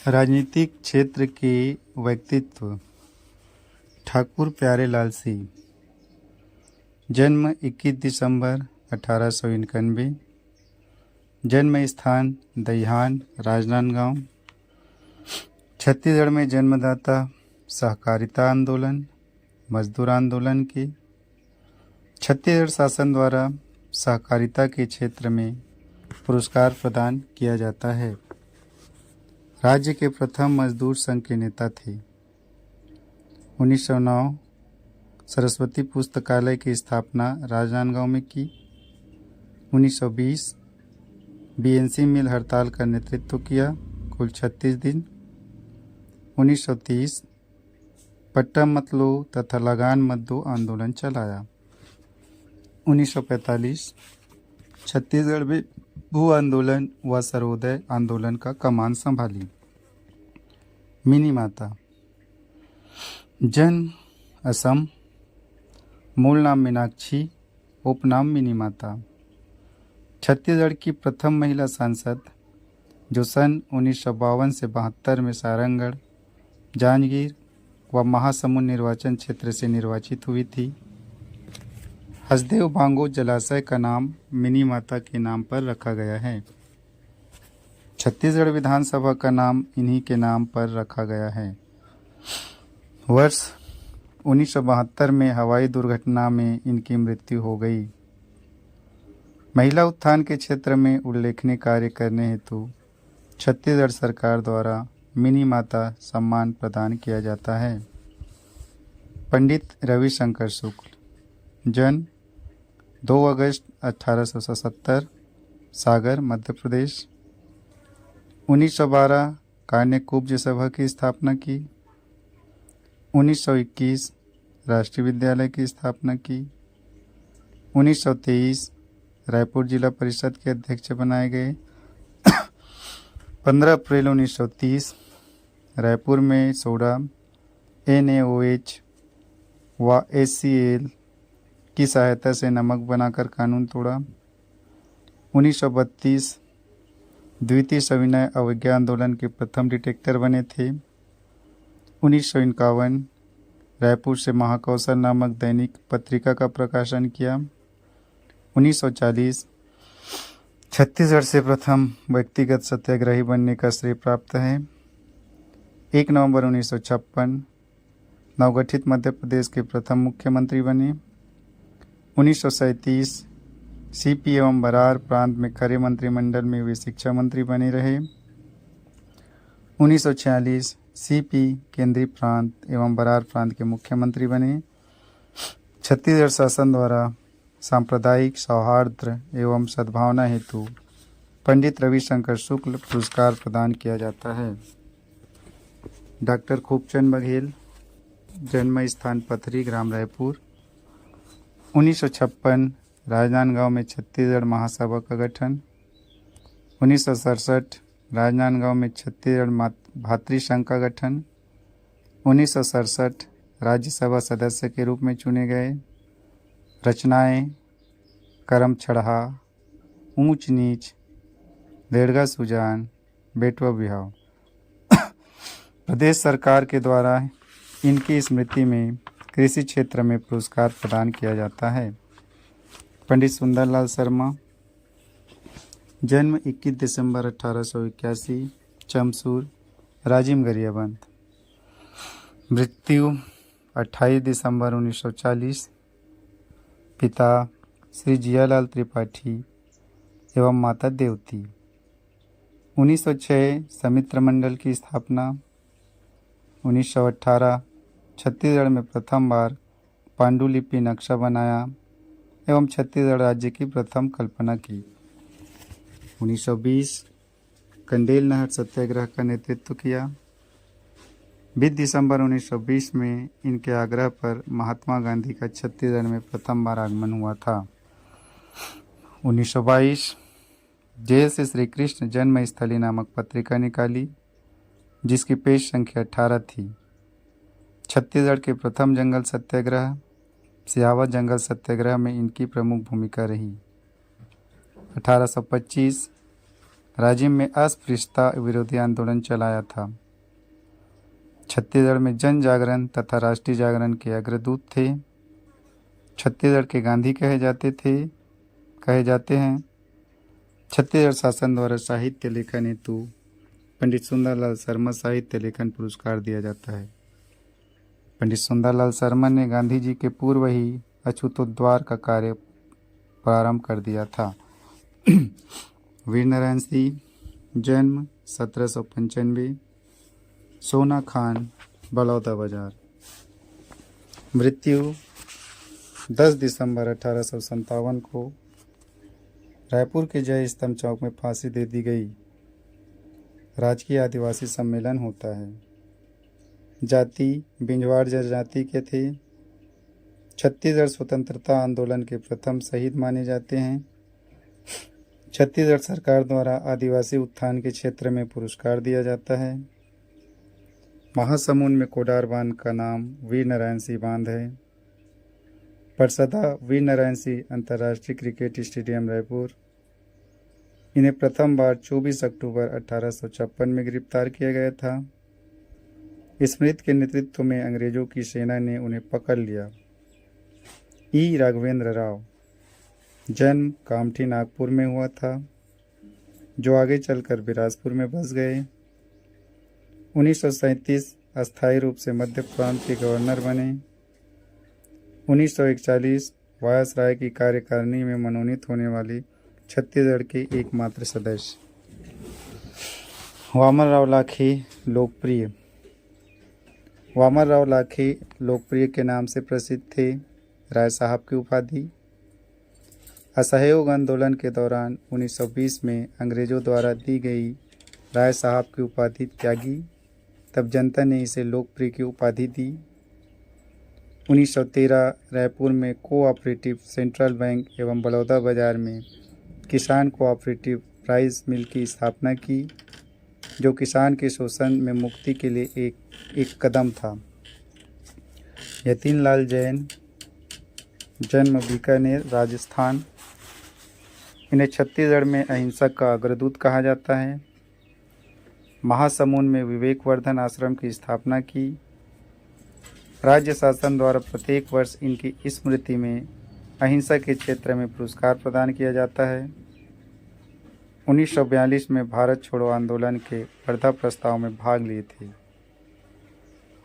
राजनीतिक क्षेत्र के व्यक्तित्व। ठाकुर प्यारे लाल सिंह। जन्म 21 दिसंबर 1891। जन्म स्थान दैहान राजनांदगांव। छत्तीसगढ़ में जन्मदाता सहकारिता आंदोलन, मजदूर आंदोलन के। छत्तीसगढ़ शासन द्वारा सहकारिता के क्षेत्र में पुरस्कार प्रदान किया जाता है। राज्य के प्रथम मजदूर संघ के नेता थे। 1909 सरस्वती पुस्तकालय की स्थापना राजनांदगांव में की। 1920 बीएनसी मिल हड़ताल का नेतृत्व किया कुल 36 दिन। 1930 पट्टा मत लो तथा लगान मत दो आंदोलन चलाया। 1945 छत्तीसगढ़ में भू आंदोलन व सर्वोदय आंदोलन का कमान संभाली। मिनी माता। जन्म असम। मूल नाम मीनाक्षी, उपनाम मिनी माता। छत्तीसगढ़ की प्रथम महिला सांसद जो सन 1952 से 72 में सारंगढ़, जांजगीर व महासमुंद निर्वाचन क्षेत्र से निर्वाचित हुई थी। हसदेव भांगो जलाशय का नाम मिनी माता के नाम पर रखा गया है। छत्तीसगढ़ विधानसभा का नाम इन्हीं के नाम पर रखा गया है। वर्ष 1972 में हवाई दुर्घटना में इनकी मृत्यु हो गई। महिला उत्थान के क्षेत्र में उल्लेखनीय कार्य करने हेतु छत्तीसगढ़ सरकार द्वारा मिनी माता सम्मान प्रदान किया जाता है। पंडित रविशंकर शुक्ल। जन्म 2 अगस्त 1877, सागर, मध्य प्रदेश। 1912 कान्य कुब्ज सभा की स्थापना की। 1921 राष्ट्रीय विद्यालय की स्थापना की। 1923 रायपुर जिला परिषद के अध्यक्ष बनाए गए। 15 अप्रैल 1930 रायपुर में सोडा, NaOH व HCl की सहायता से नमक बनाकर कानून तोड़ा। 1932 द्वितीय सविनय अवज्ञा आंदोलन के प्रथम डिटेक्टर बने थे। 1951 रायपुर से महाकौशल नामक दैनिक पत्रिका का प्रकाशन किया। 1940 छत्तीसगढ़ से प्रथम व्यक्तिगत सत्याग्रही बनने का श्रेय प्राप्त है। 1 नवंबर 1956 नवगठित मध्य प्रदेश के प्रथम मुख्यमंत्री बने। 1937 सीपी एवं बरार प्रांत में खरे मंत्रिमंडल में वे शिक्षा मंत्री बने रहे। 1946 सीपी केंद्रीय प्रांत एवं बरार प्रांत के मुख्यमंत्री बने। छत्तीसगढ़ शासन द्वारा सांप्रदायिक सौहार्द एवं सद्भावना हेतु पंडित रविशंकर शुक्ल पुरस्कार प्रदान किया जाता है। डॉक्टर खूबचंद बघेल। जन्म स्थान पथरी, ग्राम रायपुर। 1956 राजनांदगांव में छत्तीसगढ़ महासभा का गठन। 1967 राजनांदगांव में छत्तीसगढ़ भातृ संघ का गठन। 1967 राज्यसभा सदस्य के रूप में चुने गए। रचनाएं: करम छड़हा, ऊंच नीच, देड़गा सुजान, बेटवा बिहाव। प्रदेश सरकार के द्वारा इनकी स्मृति में कृषि क्षेत्र में पुरस्कार प्रदान किया जाता है। पंडित सुंदरलाल शर्मा। जन्म 21 दिसंबर 1881, चमसूर, राजिम गरियाबंद। मृत्यु 28 दिसंबर 1940। पिता श्री जियालाल त्रिपाठी एवं माता देवती। 1906 समित्र मंडल की स्थापना। 1918 छत्तीसगढ़ में प्रथम बार पांडुलिपि नक्शा बनाया एवं छत्तीसगढ़ राज्य की प्रथम कल्पना की। 1920 कंडेल नहर सत्याग्रह का नेतृत्व किया। 20 दिसंबर 1920 में इनके आग्रह पर महात्मा गांधी का छत्तीसगढ़ में प्रथम बार आगमन हुआ था। 1922 जेल से श्री कृष्ण जन्मस्थली नामक पत्रिका निकाली जिसकी पेज संख्या 18 थी। छत्तीसगढ़ के प्रथम जंगल सत्याग्रह सियावत जंगल सत्याग्रह में इनकी प्रमुख भूमिका रही। 1825 राज्य में अस्पृश्यता विरोधी आंदोलन चलाया था। छत्तीसगढ़ में जन जागरण तथा राष्ट्रीय जागरण के अग्रदूत थे। छत्तीसगढ़ के गांधी कहे जाते हैं। छत्तीसगढ़ शासन द्वारा साहित्य लेखन हेतु पंडित सुंदरलाल शर्मा साहित्य लेखन पुरस्कार दिया जाता है। पंडित सुंदरलाल शर्मा ने गांधी जी के पूर्व ही अछूतोद्धार का कार्य प्रारंभ कर दिया था। वीरनारायण सिंह, जन्म 1795, सोना खान, बलौदाबाजार। मृत्यु 10 दिसंबर 1857 को रायपुर के जय स्तंभ चौक में फांसी दे दी गई। राजकीय आदिवासी सम्मेलन होता है। जाति बिंजवाड़ जनजाति के थे। छत्तीसगढ़ स्वतंत्रता आंदोलन के प्रथम शहीद माने जाते हैं। छत्तीसगढ़ सरकार द्वारा आदिवासी उत्थान के क्षेत्र में पुरस्कार दिया जाता है। महासमुंद में कोडार बांध का नाम वीर नारायण सिंह बांध है। परसदा वीर नारायण सिंह अंतर्राष्ट्रीय क्रिकेट स्टेडियम रायपुर। इन्हें प्रथम बार 24 अक्टूबर 1856 में गिरफ्तार किया गया था। स्मृति के नेतृत्व में अंग्रेजों की सेना ने उन्हें पकड़ लिया। ई राघवेंद्र राव, जन्म कामठी नागपुर में हुआ था, जो आगे चलकर बिलासपुर में बस गए। 1937 अस्थायी रूप से मध्य प्रांत के गवर्नर बने। 1941 वायसराय की कार्यकारिणी में मनोनीत होने वाले छत्तीसगढ़ के एकमात्र सदस्य। वामनराव लाखे लोकप्रिय। वामनराव लाखे लोकप्रिय के नाम से प्रसिद्ध थे। राय साहब की उपाधि। असहयोग आंदोलन के दौरान 1920 में अंग्रेजों द्वारा दी गई राय साहब की उपाधि त्यागी, तब जनता ने इसे लोकप्रिय की उपाधि दी। 1913 रायपुर में कोऑपरेटिव सेंट्रल बैंक एवं बलौदा बाजार में किसान कोऑपरेटिव राइस मिल की स्थापना की, जो किसान के शोषण में मुक्ति के लिए एक कदम था। यतीनलाल जैन, जन्म बीकानेर, राजस्थान। इन्हें छत्तीसगढ़ में अहिंसा का अग्रदूत कहा जाता है। महासमुंद में विवेकवर्धन आश्रम की स्थापना की। राज्य शासन द्वारा प्रत्येक वर्ष इनकी स्मृति में अहिंसा के क्षेत्र में पुरस्कार प्रदान किया जाता है। 1942 में भारत छोड़ो आंदोलन के वर्धा प्रस्ताव में भाग लिए थे।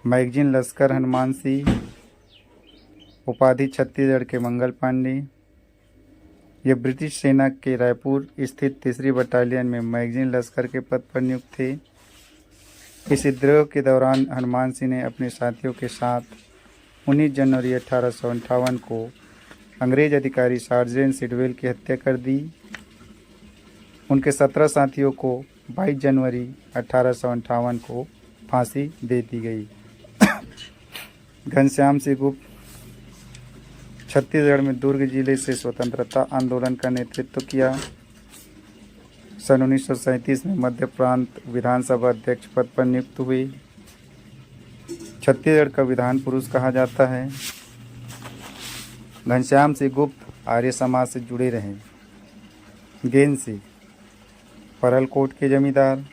मैगजीन लश्कर हनुमान सिंह, उपाधि छत्तीसगढ़ के मंगल पांडे। ये ब्रिटिश सेना के रायपुर स्थित 3री बटालियन में मैगजीन लश्कर के पद पर नियुक्त थे। इस विद्रोह के दौरान हनुमान सिंह ने अपने साथियों के साथ 19 जनवरी 1858 को अंग्रेज अधिकारी सार्जेंट सिडवेल की हत्या कर दी। उनके 17 साथियों को 22 जनवरी 1858 को फांसी दे दी गई। घनश्याम सिंह गुप्त, छत्तीसगढ़ में दुर्ग जिले से स्वतंत्रता आंदोलन का नेतृत्व किया। सन 1937 में मध्य प्रांत विधानसभा अध्यक्ष पद पर नियुक्त हुए। छत्तीसगढ़ का विधान पुरुष कहा जाता है। घनश्याम सिंह गुप्त आर्य समाज से जुड़े रहे। गेंद सिंह, परलकोट के जमींदार।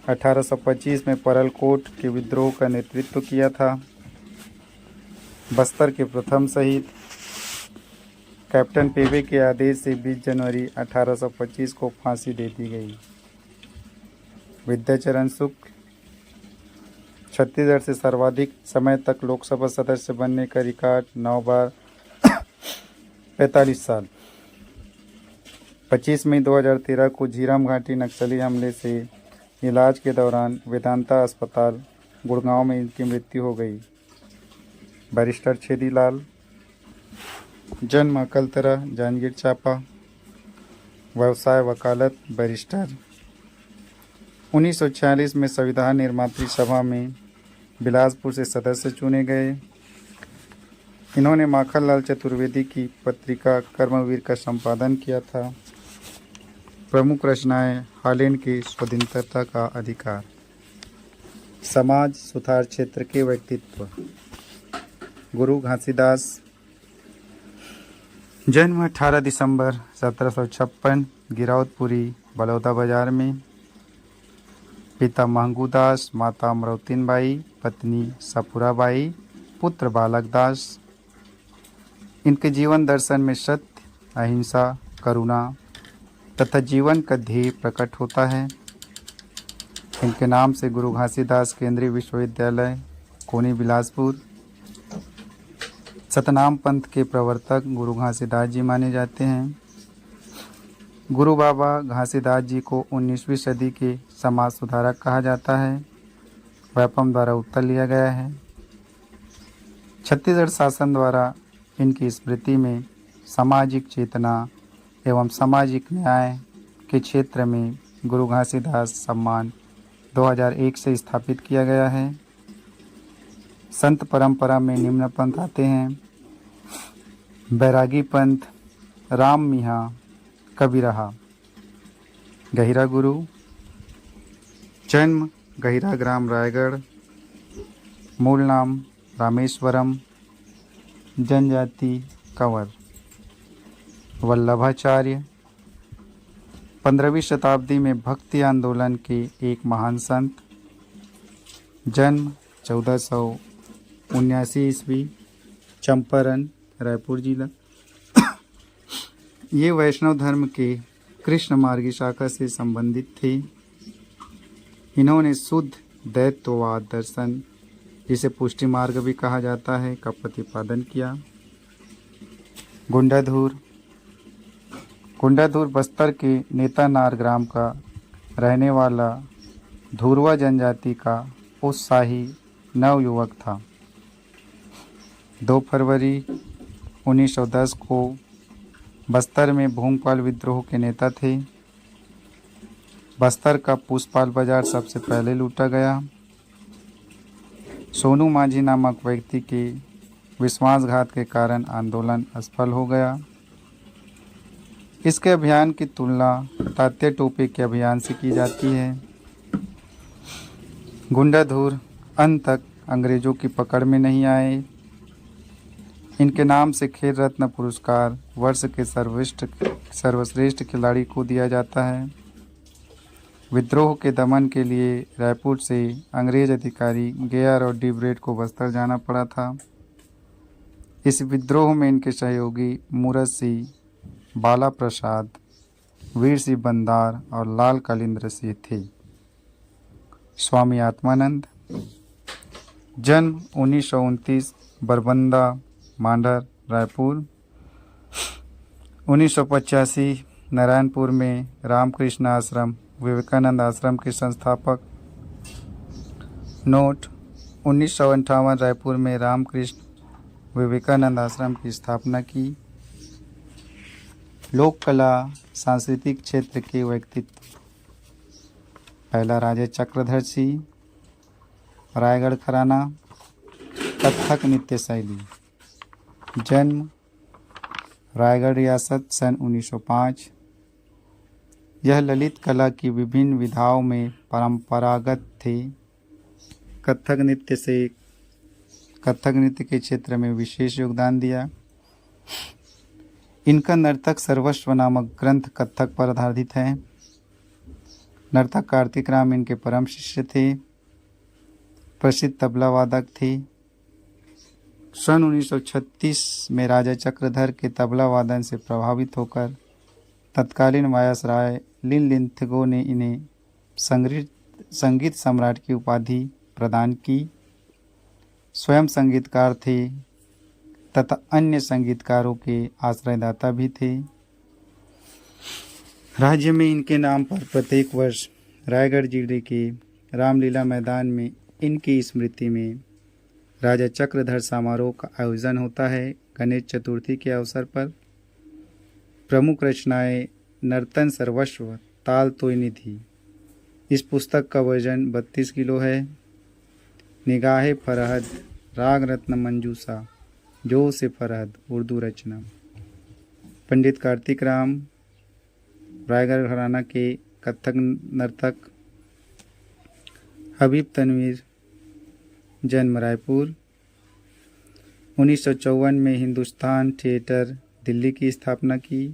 1825 में परलकोट के विद्रोह का नेतृत्व किया था। बस्तर के प्रथम शहीद। कैप्टन पेबे के आदेश से 20 जनवरी 1825 को फांसी दे दी गई। विद्याचरण शुक्ल, छत्तीसगढ़ से सर्वाधिक समय तक लोकसभा सदस्य बनने का रिकॉर्ड 9 बार 45 साल। 25 मई 2013 को झीरम घाटी नक्सली हमले से इलाज के दौरान वेदांता अस्पताल गुड़गांव में इनकी मृत्यु हो गई। बैरिस्टर छेदीलाल, जन्म अकलतरा, जांजगीर चांपा। व्यवसाय वकालत, बैरिस्टर। 1946 में संविधान निर्मात्री सभा में बिलासपुर से सदस्य चुने गए। इन्होंने माखनलाल चतुर्वेदी की पत्रिका कर्मवीर का संपादन किया था। प्रमुख रचनाएं हालैंड की स्वाधीनता का अधिकार। समाज सुधार क्षेत्र के व्यक्तित्व। गुरु घासीदास, जन्म 18 दिसंबर 1756 गिरावतपुरी बलौदा बाजार में। पिता महंगू दास, माता अमरौतीन बाई, पत्नी सपुराबाई, पुत्र बालक दास। इनके जीवन दर्शन में सत्य, अहिंसा, करुणा तथा जीवन का ध्येय प्रकट होता है। इनके नाम से गुरु घासीदास केंद्रीय विश्वविद्यालय कोनी बिलासपुर, सतनाम पंथ के प्रवर्तक गुरु घासीदास जी माने जाते हैं। गुरु बाबा घासीदास जी को 19वीं सदी के समाज सुधारक कहा जाता है। व्यापम द्वारा उत्तर लिया गया है। छत्तीसगढ़ शासन द्वारा इनकी स्मृति में सामाजिक चेतना एवं सामाजिक न्याय के क्षेत्र में गुरु घासीदास सम्मान 2001 से स्थापित किया गया है। संत परंपरा में निम्न पंथ आते हैं: बैरागी पंथ, राम मिहा, कबीरहा। गहिरा गुरु। जन्म गहिरा ग्राम रायगढ़, मूल नाम रामेश्वरम, जनजाति कंवर। वल्लभाचार्य 15वीं शताब्दी में भक्ति आंदोलन के एक महान संत। जन्म 1479 ईस्वी, चंपारण, रायपुर जिला। ये वैष्णव धर्म के कृष्ण मार्गी शाखा से संबंधित थे। इन्होंने शुद्ध दैवत्ववाद दर्शन, जिसे पुष्टि मार्ग भी कहा जाता है, का प्रतिपादन किया। गुंडाधुर। गुंडाधुर बस्तर के नेतानार ग्राम का रहने वाला धुरवा जनजाति का उत्साही नवयुवक था। 2 फरवरी 1910 को बस्तर में भूमपाल विद्रोह के नेता थे। बस्तर का पुष्पाल बाजार सबसे पहले लूटा गया। सोनू माझी नामक व्यक्ति के विश्वासघात के कारण आंदोलन असफल हो गया। इसके अभियान की तुलना तात्या टोपे के अभियान से की जाती है। गुंडाधुर अंत तक अंग्रेजों की पकड़ में नहीं आए। इनके नाम से खेल रत्न पुरस्कार वर्ष के सर्वश्रेष्ठ खिलाड़ी को दिया जाता है। विद्रोह के दमन के लिए रायपुर से अंग्रेज अधिकारी गेयर और डिब्रेड को बस्तर जाना पड़ा था। इस विद्रोह में इनके सहयोगी मूरत सिंह, बाला प्रसाद, वीर सिंह बंदार और लाल कालिंद्र सिंह थे। स्वामी आत्मानंद। जन्म 1929 बरबंदा, मांडर, रायपुर। 1985 नारायणपुर में रामकृष्ण आश्रम, विवेकानंद आश्रम के संस्थापक। नोट: 1958 रायपुर में रामकृष्ण विवेकानंद आश्रम की स्थापना की। लोक कला सांस्कृतिक क्षेत्र के व्यक्तित्व: पहला राजा चक्रधर सिंह, रायगढ़ घराना, कथक नृत्य शैली। जन्म रायगढ़ रियासत, सन 1905। यह ललित कला की विभिन्न विधाओं में परंपरागत थे। कथक नृत्य के क्षेत्र में विशेष योगदान दिया। इनका नर्तक सर्वस्व नामक ग्रंथ कथक पर आधारित है। नर्तक कार्तिक राम इनके परम शिष्य थे। प्रसिद्ध तबला वादक थे। सन 1936 में राजा चक्रधर के तबला वादन से प्रभावित होकर तत्कालीन वायसराय लिनलिथगो ने इन्हें संगीत सम्राट की उपाधि प्रदान की। स्वयं संगीतकार थे तथा अन्य संगीतकारों के आश्रयदाता भी थे। राज्य में इनके नाम पर प्रत्येक वर्ष रायगढ़ जिले के रामलीला मैदान में इनकी स्मृति में राजा चक्रधर समारोह का आयोजन होता है। गणेश चतुर्थी के अवसर पर प्रमुख रचनाएं नर्तन सर्वस्व, ताल तोय निधि। इस पुस्तक का वजन 32 किलो है। निगाहे फरहद, राग रत्न मंजूसा, जो से फरहद, उर्दू रचना। पंडित कार्तिक राम रायगढ़ घराना के कथक नर्तक। हबीब तनवीर, जन्म रायपुर। 1954 में हिंदुस्तान थिएटर दिल्ली की स्थापना की।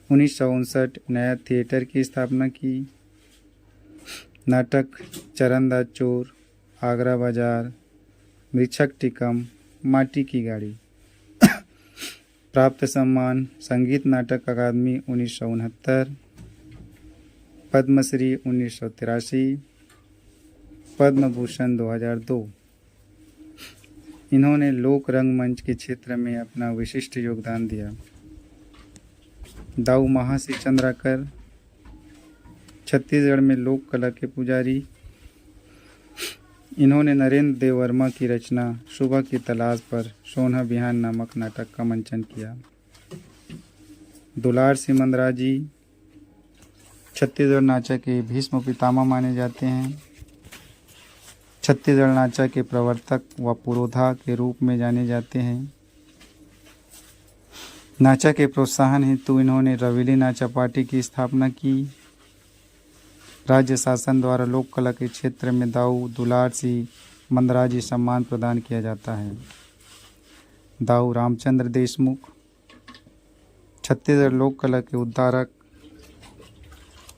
1959 नया थिएटर की स्थापना की। नाटक चरनदाज चोर, आगरा बाजार, मृच्छक टिकम, माटी की गाड़ी। प्राप्त सम्मान संगीत नाटक अकादमी 1969, पद्मश्री 1983, पद्म भूषण 2002। इन्होंने लोक रंगमंच के क्षेत्र में अपना विशिष्ट योगदान दिया। दाऊ महासी चंद्राकर छत्तीसगढ़ में लोक कला के पुजारी। इन्होंने नरेंद्र देव वर्मा की रचना सुबह की तलाश पर सोना बिहान नामक नाटक का मंचन किया। दुलार सिंह मंदरा जी छत्तीसगढ़ नाचा के भीष्म पितामह माने जाते हैं। छत्तीसगढ़ नाचा के प्रवर्तक व पुरोधा के रूप में जाने जाते हैं। नाचा के प्रोत्साहन हेतु इन्होंने रवीली नाचा पार्टी की स्थापना की। राज्य शासन द्वारा लोक कला के क्षेत्र में दाऊ दुलार सिंह मंदरा जी सम्मान प्रदान किया जाता है। दाऊ रामचंद्र देशमुख छत्तीसगढ़ लोक कला के उद्धारक।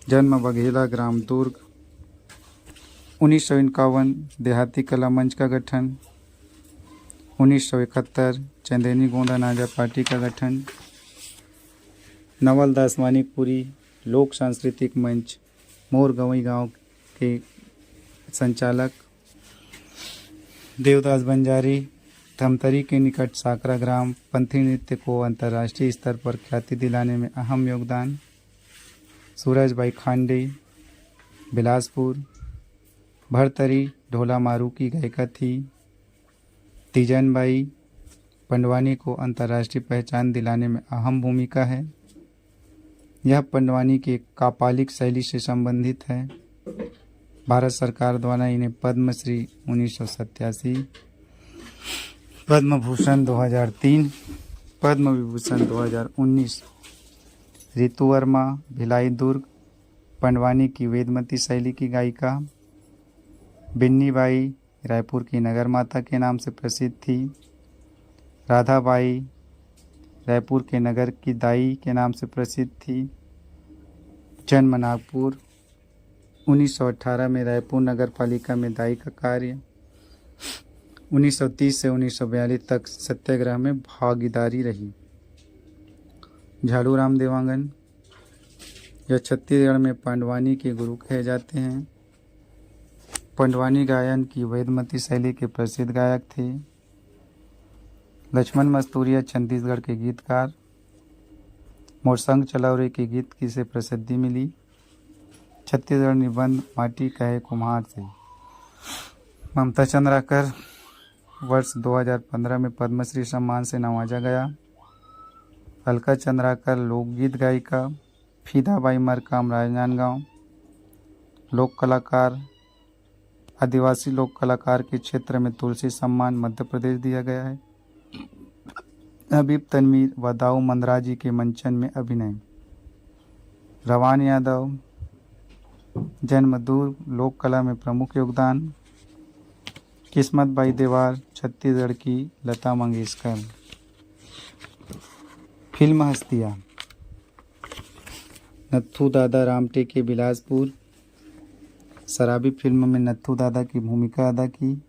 जन्म बघेला ग्राम दुर्ग। 1951 देहाती कला मंच का गठन। 1971 चंदेनी गोंदा नाजा पार्टी का गठन। नवलदास मानिकपुरी लोक सांस्कृतिक मंच मोरगंवई गांव के संचालक। देवदास बंजारी धमतरी के निकट साकरा ग्राम पंथी नृत्य को अंतर्राष्ट्रीय स्तर पर ख्याति दिलाने में अहम योगदान। सूरजबाई खांडे बिलासपुर भरतरी ढोला मारू की गायिका थी। तीजनबाई पंडवानी को अंतर्राष्ट्रीय पहचान दिलाने में अहम भूमिका है। यह पंडवानी के कापालिक शैली से संबंधित है। भारत सरकार द्वारा इन्हें पद्मश्री 1987, पद्म भूषण 2003, पद्म विभूषण 2019। रितु वर्मा भिलाई दुर्ग पंडवानी की वेदमती शैली की गायिका। बिन्नी बाई रायपुर की नगर माता के नाम से प्रसिद्ध थी। राधाबाई रायपुर के नगर की दाई के नाम से प्रसिद्ध थी। जन्म नागपुर। 1918 में रायपुर नगर पालिका में दाई का कार्य। 1930 से 1942 तक सत्याग्रह में भागीदारी रही। झालूराम देवांगन यह छत्तीसगढ़ में पांडवानी के गुरु कहे जाते हैं। पंडवानी गायन की वेदमती शैली के प्रसिद्ध गायक थे। लक्ष्मण मस्तूरिया छत्तीसगढ़ के गीतकार। मोरसंग चलौरे के गीत की से प्रसिद्धि मिली। छत्तीसगढ़ निबंध माटी कहे कुम्हार से। ममता चंद्राकर वर्ष 2015 में पद्मश्री सम्मान से नवाजा गया। अलका चंद्राकर लोकगीत गायिका। फीदाबाई मरकाम राजनांदगांव लोक कलाकार। आदिवासी लोक कलाकार के क्षेत्र में तुलसी सम्मान मध्य प्रदेश दिया गया है। हबीब तनवीर व दाऊ मंदरा जी के मंचन में अभिनय। रवान यादव जन्म दुर्ग लोक कला में प्रमुख योगदान। किस्मत बाई देवार छत्तीसगढ़ की लता मंगेशकर। फिल्म हस्तियाँ नत्थू दादा रामटेके बिलासपुर शराबी फिल्म में नत्थू दादा की भूमिका अदा की।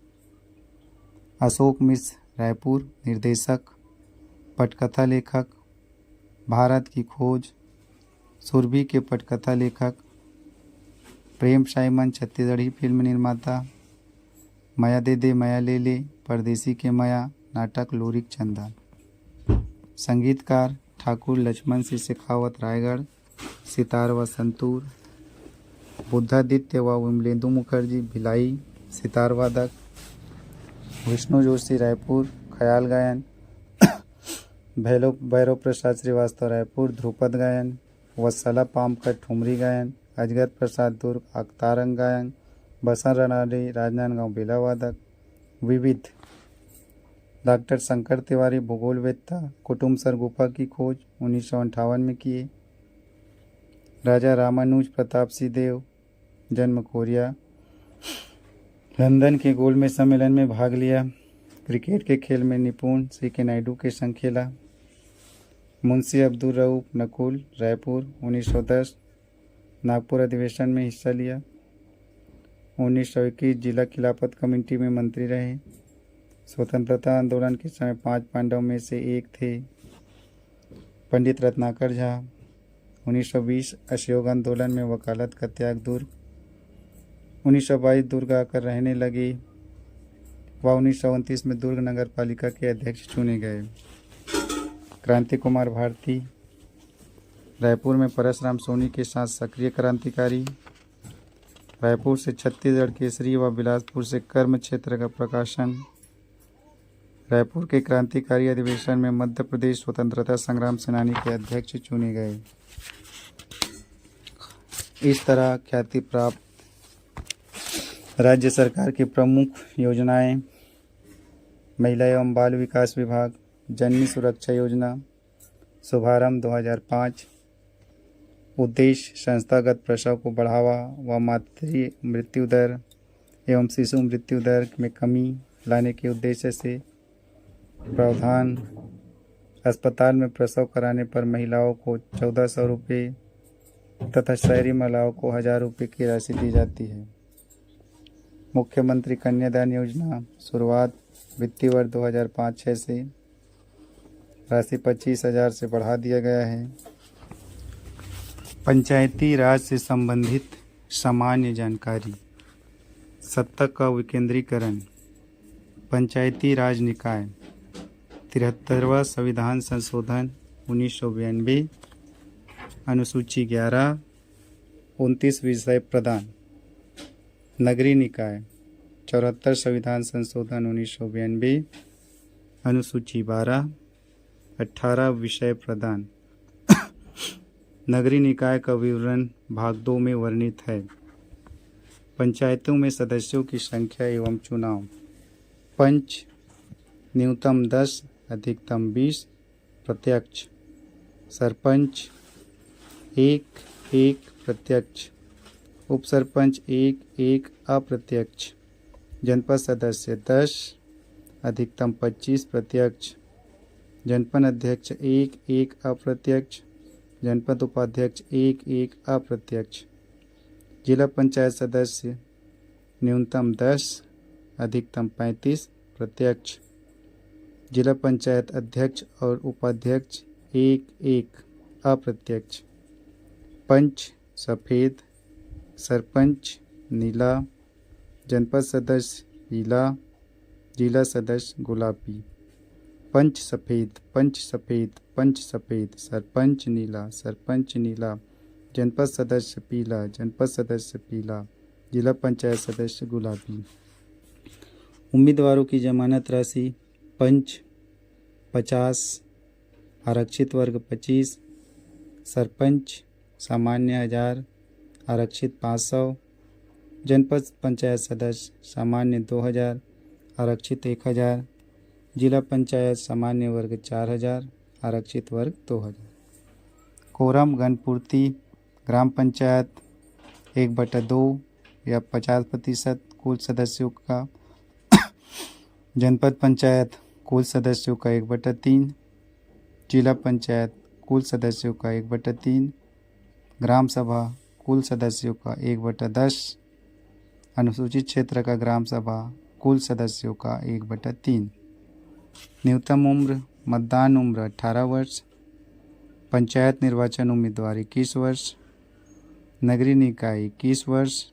अशोक मिश्र रायपुर निर्देशक पटकथा लेखक। भारत की खोज सुरभि के पटकथा लेखक। प्रेम साइमन छत्तीसगढ़ी फिल्म निर्माता। माया दे दे माया ले ले परदेसी के माया नाटक लोरिक चंदा। संगीतकार ठाकुर लक्ष्मण सिंह शेखावत रायगढ़ सितार व संतूर। बुद्धादित्य व विमलेंदु मुखर्जी भिलाई सितार वादक। विष्णु जोशी रायपुर ख्याल गायन। भैरव प्रसाद श्रीवास्तव रायपुर ध्रुपद गायन। वत्सला पामकर ठुमरी गायन। अजगर प्रसाद दुर्ग अक्तारंग गायन। बसंत रनाडे राजनांदगांव बेला वादक। विविध डॉक्टर शंकर तिवारी भूगोलवेत्ता कुटुम्बसर गुफा की खोज 1958 में किए। राजा रामानुज प्रताप सिंह देव जन्म कोरिया लंदन के गोलमेज सम्मेलन में भाग लिया। क्रिकेट के खेल में निपुण सी के नायडू के संग खेला। मुंशी अब्दुल रऊफ नकुल रायपुर 1910 नागपुर अधिवेशन में हिस्सा लिया। 1921 जिला खिलाफत कमेटी में मंत्री रहे। स्वतंत्रता आंदोलन के समय 5 पांडवों में से एक थे। पंडित रत्नाकर झा 1920 असहयोग आंदोलन में वकालत का त्याग। दुर्ग 1922 दुर्ग आकर रहने लगे व 1929 में दुर्ग नगर पालिका के अध्यक्ष चुने गए। क्रांति कुमार भारती रायपुर में परसराम सोनी के साथ सक्रिय क्रांतिकारी। रायपुर से छत्तीसगढ़ केसरी व बिलासपुर से कर्म क्षेत्र का प्रकाशन। रायपुर के क्रांतिकारी अधिवेशन में मध्य प्रदेश स्वतंत्रता संग्राम सेनानी के अध्यक्ष चुने गए। इस तरह ख्याति प्राप्त राज्य सरकार की प्रमुख योजनाएं: महिला एवं बाल विकास विभाग, जननी सुरक्षा योजना, शुभारंभ 2005। उद्देश्य संस्थागत प्रसव को बढ़ावा व मातृ मृत्यु दर एवं शिशु मृत्यु दर में कमी लाने के उद्देश्य से प्रावधान: अस्पताल में प्रसव कराने पर महिलाओं को 1400 रुपये तथा शहरी महिलाओं को 1000 रुपये की राशि दी जाती है। मुख्यमंत्री कन्यादान योजना शुरुआत वित्तीय वर्ष 2005-06 से राशि 25,000 से बढ़ा दिया गया है। पंचायती राज से संबंधित सामान्य जानकारी: सत्ता का विकेंद्रीकरण, पंचायती राज निकाय, 73वां संविधान संशोधन 1992, अनुसूची 11, 29 विषय प्रदान। नगरीय निकाय 74 संविधान संशोधन 1992, अनुसूची 12, 18 विषय प्रदान। नगरीय निकाय का विवरण भाग 2 में वर्णित है। पंचायतों में सदस्यों की संख्या एवं चुनाव: पंच न्यूनतम 10 अधिकतम 20 प्रत्यक्ष। सरपंच 1 प्रत्यक्ष। उप सरपंच 1 अप्रत्यक्ष। जनपद सदस्य 10 अधिकतम 25 प्रत्यक्ष। जनपद अध्यक्ष 1 अप्रत्यक्ष। जनपद उपाध्यक्ष 1 अप्रत्यक्ष। जिला पंचायत सदस्य न्यूनतम 10 अधिकतम 35 प्रत्यक्ष। जिला पंचायत अध्यक्ष और उपाध्यक्ष 1 अप्रत्यक्ष। पंच सफ़ेद, सरपंच नीला, जनपद सदस्य पीला, जिला सदस्य गुलाबी। पंच सफ़ेद, पंच सफ़ेद, पंच सफ़ेद, सरपंच नीला, जनपद सदस्य पीला, जनपद सदस्य पीला, जिला पंचायत सदस्य गुलाबी। उम्मीदवारों की जमानत राशि: पंच 50, आरक्षित वर्ग 25, सरपंच सामान्य 1000, आरक्षित 500, जनपद पंचायत सदस्य सामान्य 2000, आरक्षित 1000, जिला पंचायत सामान्य वर्ग 4000, आरक्षित वर्ग 2000। कोरम गणपूर्ति: ग्राम पंचायत 1/2 या 50% कुल सदस्यों का, जनपद पंचायत कुल सदस्यों का 1/3, जिला पंचायत कुल सदस्यों का 1/3, ग्राम सभा कुल सदस्यों का 1/10, अनुसूचित क्षेत्र का ग्राम सभा कुल सदस्यों का 1/3। न्यूनतम उम्र मतदान उम्र 18 वर्ष। पंचायत निर्वाचन उम्मीदवार 21 वर्ष। नगरीय निकाय 21 वर्ष।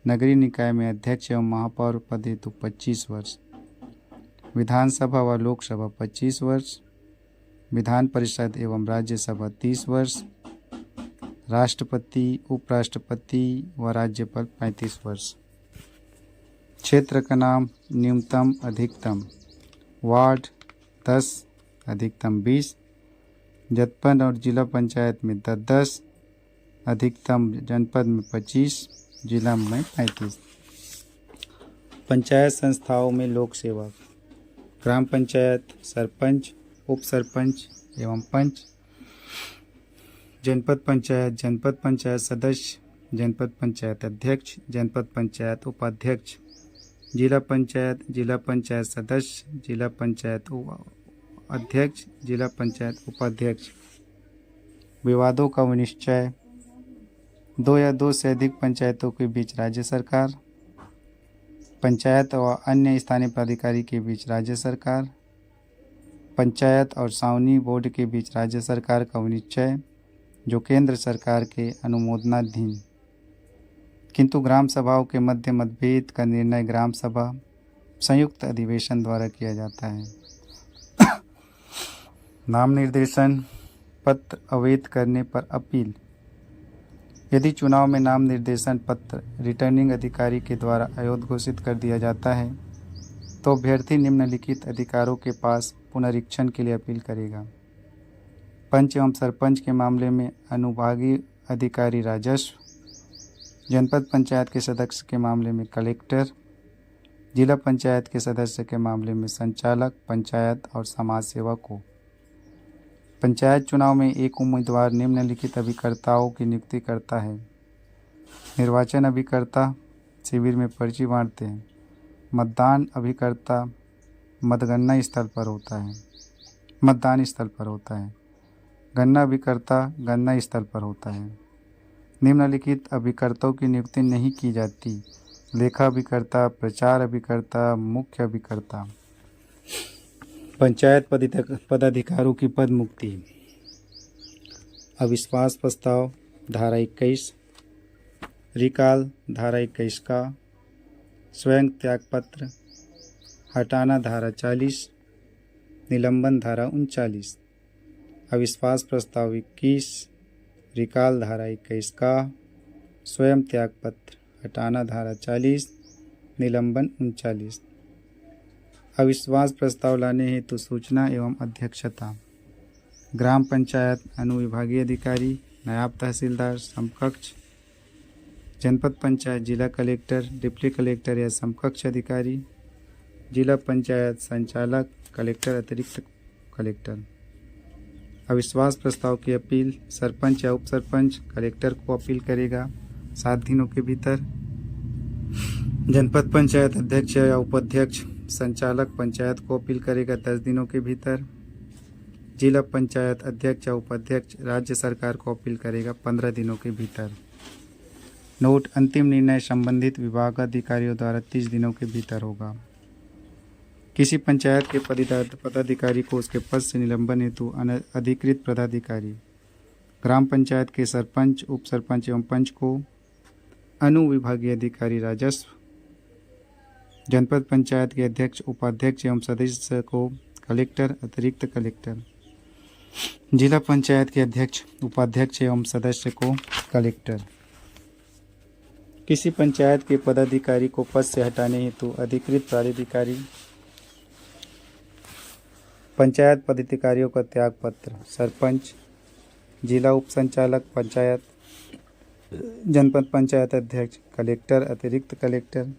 नगरीय निकाय में अध्यक्ष एवं महापौर पद हेतु 25 वर्ष। विधानसभा व लोकसभा 25 वर्ष। विधान परिषद एवं राज्यसभा 30 वर्ष। राष्ट्रपति, उपराष्ट्रपति व राज्यपाल 35 वर्ष। क्षेत्र का नाम: न्यूनतम अधिकतम। वार्ड 10 अधिकतम 20। जनपद और जिला पंचायत में 10, अधिकतम जनपद में 25, जिला में 35। पंचायत संस्थाओं में लोक सेवक: ग्राम पंचायत सरपंच, उप सरपंच एवं पंच। जनपद पंचायत सदस्य, जनपद पंचायत अध्यक्ष, जनपद पंचायत उपाध्यक्ष। जिला पंचायत सदस्य, जिला पंचायत अध्यक्ष, जिला पंचायत उपाध्यक्ष। विवादों का निश्चय। 2 या 2 से अधिक पंचायतों के बीच राज्य सरकार, पंचायत व अन्य स्थानीय प्राधिकारी के बीच राज्य सरकार, पंचायत और छावनी बोर्ड के बीच राज्य सरकार का निश्चय जो केंद्र सरकार के अनुमोदनाधीन, किंतु ग्राम सभाओं के मध्य मतभेद का निर्णय ग्राम सभा संयुक्त अधिवेशन द्वारा किया जाता है। नाम निर्देशन पत्र अवैध करने पर अपील। यदि चुनाव में नाम निर्देशन पत्र रिटर्निंग अधिकारी के द्वारा अवैध घोषित कर दिया जाता है तो अभ्यर्थी निम्नलिखित अधिकारों के पास पुनरीक्षण के लिए अपील करेगा। पंच एवं सरपंच के मामले में अनुभागीय अधिकारी राजस्व, जनपद पंचायत के सदस्य के मामले में कलेक्टर, जिला पंचायत के सदस्य के मामले में संचालक पंचायत और समाज सेवक को। पंचायत चुनाव में एक उम्मीदवार निम्नलिखित अभिकर्ताओं की नियुक्ति करता है। निर्वाचन अभिकर्ता शिविर में पर्ची बांटते हैं। मतदान अभिकर्ता मतदान स्थल पर होता है। गणना अभिकर्ता गणना स्थल पर होता है। निम्नलिखित अभिकर्ताओं की नियुक्ति नहीं की जाती। लेखा अभिकर्ता, प्रचार अभिकर्ता, मुख्य अभिकर्ता। पंचायत पदाधिकारियों की पद मुक्ति। अविश्वास प्रस्ताव धारा 21, रिकाल धारा 21 का, स्वयं त्यागपत्र हटाना धारा 40, निलंबन धारा 39। अविश्वास प्रस्ताव 21, रिकाल धारा 21 का, स्वयं त्यागपत्र हटाना धारा 40, निलंबन 39। अविश्वास प्रस्ताव लाने हेतु सूचना एवं अध्यक्षता। ग्राम पंचायत अनुविभागीय अधिकारी, नायब तहसीलदार समकक्ष, जनपद पंचायत जिला कलेक्टर, डिप्टी कलेक्टर या समकक्ष अधिकारी, जिला पंचायत संचालक, कलेक्टर अतिरिक्त कलेक्टर। अविश्वास प्रस्ताव की अपील सरपंच या उप सरपंच कलेक्टर को अपील करेगा 7 दिनों के भीतर। जनपद पंचायत अध्यक्ष या उपाध्यक्ष संचालक पंचायत को अपील करेगा 10 दिनों के भीतर। जिला पंचायत अध्यक्ष या उपाध्यक्ष राज्य सरकार को अपील करेगा 15 दिनों के भीतर। नोट, अंतिम निर्णय संबंधित विभागाधिकारियों द्वारा 30 दिनों के भीतर होगा। किसी पंचायत के पदाधिकारी को उसके पद से निलंबन हेतु अधिकृत पदाधिकारी, ग्राम पंचायत के सरपंच, उप सरपंच एवं पंच को अनुविभागीय अधिकारी राजस्व, जनपद पंचायत के अध्यक्ष, उपाध्यक्ष एवं सदस्य को कलेक्टर अतिरिक्त कलेक्टर, जिला पंचायत के अध्यक्ष, उपाध्यक्ष एवं सदस्य को कलेक्टर। किसी पंचायत के पदाधिकारी को पद से हटाने हेतु अधिकृत प्राधिकारी, पंचायत पदाधिकारियों का त्याग पत्र सरपंच, जिला उप संचालक पंचायत, जनपद पंचायत अध्यक्ष, कलेक्टर अतिरिक्त कलेक्टर,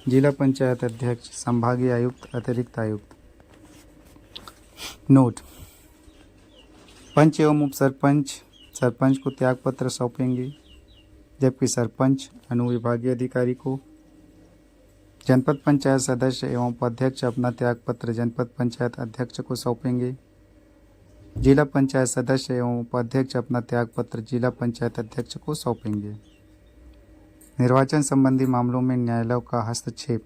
जिला पंचायत अध्यक्ष, संभागीय आयुक्त अतिरिक्त आयुक्त। नोट, पंच एवं उप सरपंच को त्यागपत्र सौंपेंगे, जबकि सरपंच अनुविभागीय अधिकारी को। जनपद पंचायत सदस्य एवं उपाध्यक्ष अपना त्यागपत्र जनपद पंचायत अध्यक्ष को सौंपेंगे। जिला पंचायत सदस्य एवं उपाध्यक्ष अपना त्यागपत्र जिला पंचायत अध्यक्ष को सौंपेंगे। निर्वाचन संबंधी मामलों में न्यायालय का हस्तक्षेप।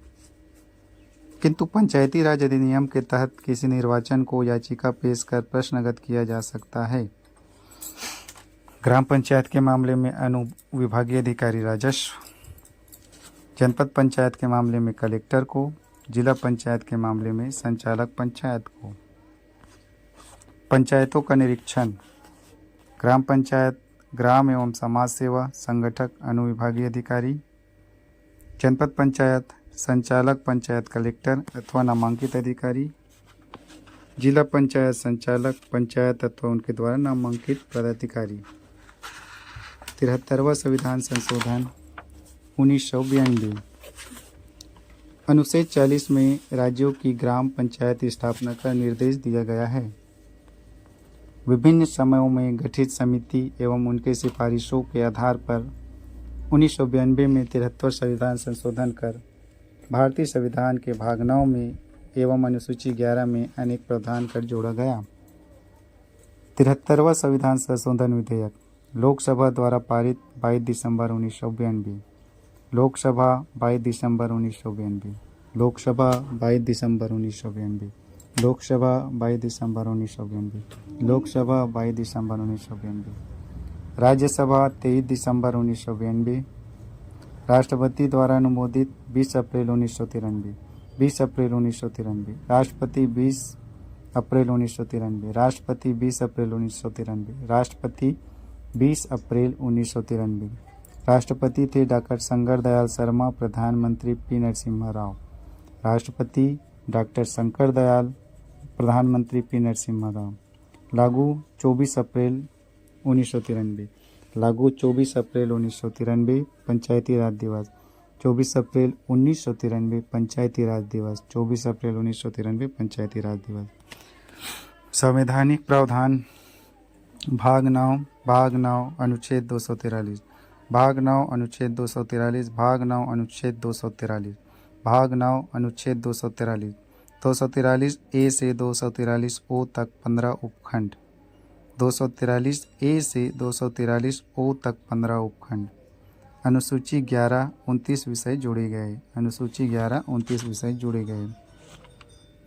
किंतु पंचायती राज अधिनियम के तहत किसी निर्वाचन को याचिका पेश कर प्रश्नगत किया जा सकता है। ग्राम पंचायत के मामले में अनुविभागीय अधिकारी राजस्व, जनपद पंचायत के मामले में कलेक्टर को, जिला पंचायत के मामले में संचालक पंचायत को। पंचायतों का निरीक्षण। ग्राम पंचायत ग्राम एवं समाज सेवा संगठक अनुविभागीय अधिकारी, जनपद पंचायत संचालक पंचायत कलेक्टर अथवा नामांकित अधिकारी, जिला पंचायत संचालक पंचायत अथवा उनके द्वारा नामांकित पदाधिकारी। 73वां संविधान संशोधन 1992। अनुच्छेद 40 में राज्यों की ग्राम पंचायत स्थापना का निर्देश दिया गया है। विभिन्न समयों में गठित समिति एवं उनके सिफारिशों के आधार पर 1992 में 73वां संविधान संशोधन कर भारतीय संविधान के भाग 9 में एवं अनुसूची 11 में अनेक प्रावधान कर जोड़ा गया। 73वां संविधान संशोधन विधेयक लोकसभा द्वारा पारित 22 दिसंबर 1992। लोकसभा 22 दिसंबर 1992। लोकसभा 22 दिसंबर 1992। लोकसभा 22 दिसंबर 1992। लोकसभा 22 दिसंबर 1992। राज्यसभा 23 दिसंबर 1992। राष्ट्रपति द्वारा अनुमोदित 20 अप्रैल 1993। 20 अप्रैल 1993। राष्ट्रपति 20 अप्रैल 1993। राष्ट्रपति 20 अप्रैल 1993। राष्ट्रपति 20 अप्रैल 1993। राष्ट्रपति थे डॉक्टर शंकर दयाल शर्मा, प्रधानमंत्री पी नरसिम्हा राव। राष्ट्रपति डॉक्टर शंकर दयाल, प्रधानमंत्री पी नरसिम्हा राव। लागू 24 अप्रैल 1993। लागू 24 अप्रैल 1993 पंचायती राज दिवस। 24 अप्रैल 1993 पंचायती राज दिवस। 24 अप्रैल 1993 पंचायती राज दिवस। संवैधानिक प्रावधान भाग 9 अनुच्छेद 243। भाग 9 अनुच्छेद 243। भाग 9 अनुच्छेद 243। भाग 9 अनुच्छेद 243। 243 ए से 243 ओ तक 15 उपखंड। 243 ए से 243 ओ तक 15 उपखंड। अनुसूची 11 29 विषय जोड़े गए। अनुसूची 11 29 विषय जोड़े गए।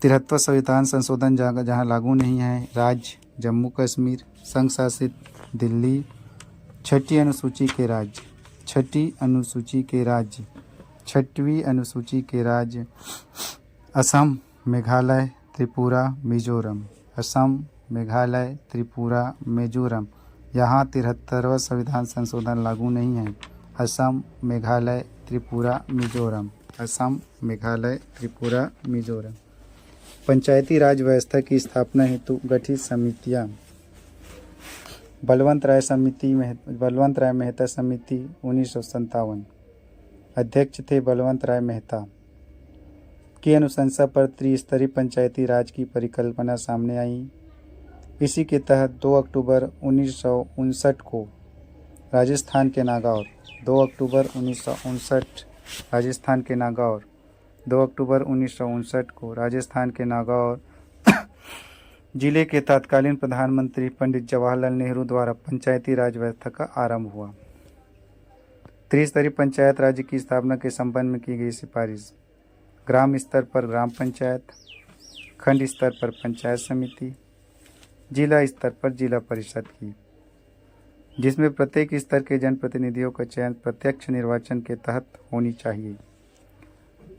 73वां संविधान संशोधन जहाँ लागू नहीं है राज्य जम्मू कश्मीर, संघ शासित दिल्ली। छठी अनुसूची के राज्य। छठी अनुसूची के राज्य। छठवीं अनुसूची के राज्य असम, मेघालय, त्रिपुरा, मिजोरम। असम, मेघालय, त्रिपुरा, मिजोरम। यहाँ 73वां संविधान संशोधन लागू नहीं है। असम, मेघालय, त्रिपुरा, मिजोरम। असम, मेघालय, त्रिपुरा, मिजोरम। पंचायती राज व्यवस्था की स्थापना हेतु गठित समितियाँ। बलवंत राय मेहता समिति 1957। अध्यक्ष थे बलवंत राय मेहता। की अनुशंसा पर त्रिस्तरीय पंचायती राज की परिकल्पना सामने आई। इसी के तहत 2 अक्टूबर 1959 को राजस्थान के नागौर 2 अक्टूबर 1959 राजस्थान के नागौर 2 अक्टूबर 1959 को राजस्थान के नागौर जिले के तत्कालीन प्रधानमंत्री पंडित जवाहरलाल नेहरू द्वारा पंचायती राज व्यवस्था का आरंभ हुआ। त्रिस्तरीय पंचायत राज्य की स्थापना के संबंध में की गई सिफारिश। ग्राम स्तर पर ग्राम पंचायत, खंड स्तर पर पंचायत समिति, जिला स्तर पर जिला परिषद की, जिसमें प्रत्येक स्तर के जनप्रतिनिधियों का चयन प्रत्यक्ष निर्वाचन के तहत होनी चाहिए।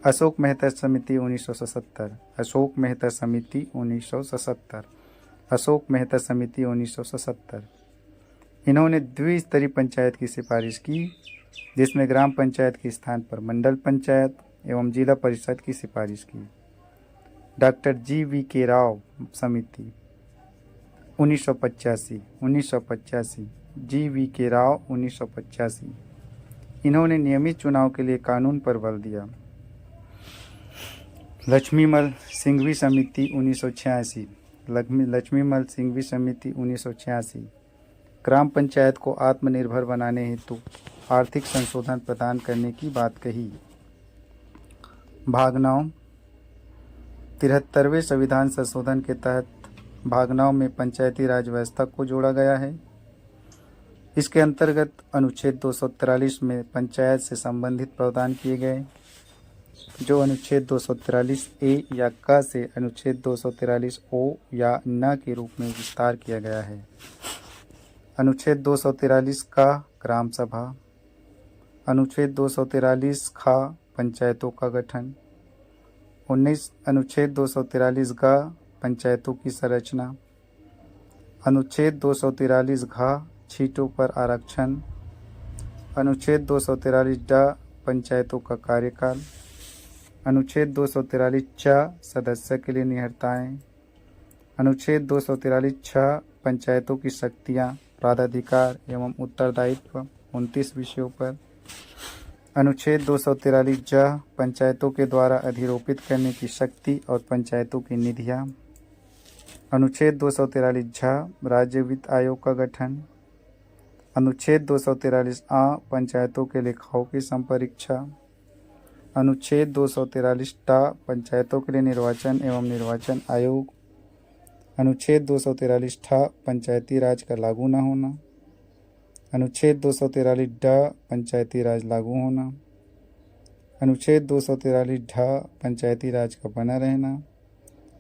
अशोक मेहता समिति 1977। अशोक मेहता समिति 1977। अशोक मेहता समिति 1977। इन्होंने द्विस्तरीय पंचायत की सिफारिश की, जिसमें ग्राम पंचायत के स्थान पर मंडल पंचायत एवं जिला परिषद की सिफारिश की। डॉक्टर GVK राव समिति 1985। GVK राव 1985। इन्होंने नियमित चुनाव के लिए कानून पर बल दिया। लक्ष्मीमल सिंघवी समिति 1986। लक्ष्मीमल सिंघवी समिति 1986। ग्राम पंचायत को आत्मनिर्भर बनाने हेतु आर्थिक संशोधन प्रदान करने की बात कही। भाग 9 73वें संविधान संशोधन के तहत भाग 9 में पंचायती राज व्यवस्था को जोड़ा गया है। इसके अंतर्गत अनुच्छेद 243 में पंचायत से संबंधित प्रावधान किए गए, जो अनुच्छेद 243 ए या क से अनुच्छेद 243 ओ या न के रूप में विस्तार किया गया है। अनुच्छेद 243 का ग्राम सभा। अनुच्छेद 243 खा पंचायतों का गठन। अनुच्छेद 243 ग पंचायतों की संरचना। अनुच्छेद 243 घ सीटों पर आरक्षण। अनुच्छेद 243 ड पंचायतों का कार्यकाल। अनुच्छेद 243 च सदस्य के लिए निहरताएँ। अनुच्छेद 243 छ पंचायतों की शक्तियाँ, प्राधिकार एवं उत्तरदायित्व 29 विषयों पर। अनुच्छेद 243 ज पंचायतों के द्वारा अधिरोपित करने की शक्ति और पंचायतों की निधियाँ। अनुच्छेद 243 झ राज्य वित्त आयोग का गठन। अनुच्छेद 243 आ पंचायतों के लेखाओं की संपरीक्षा। अनुच्छेद 243 टा पंचायतों के लिए निर्वाचन एवं निर्वाचन आयोग। अनुच्छेद 243 ठा पंचायती राज का लागू न होना। अनुच्छेद 243 ड पंचायती राज लागू होना। अनुच्छेद 243 ढ पंचायती राज का बना रहना।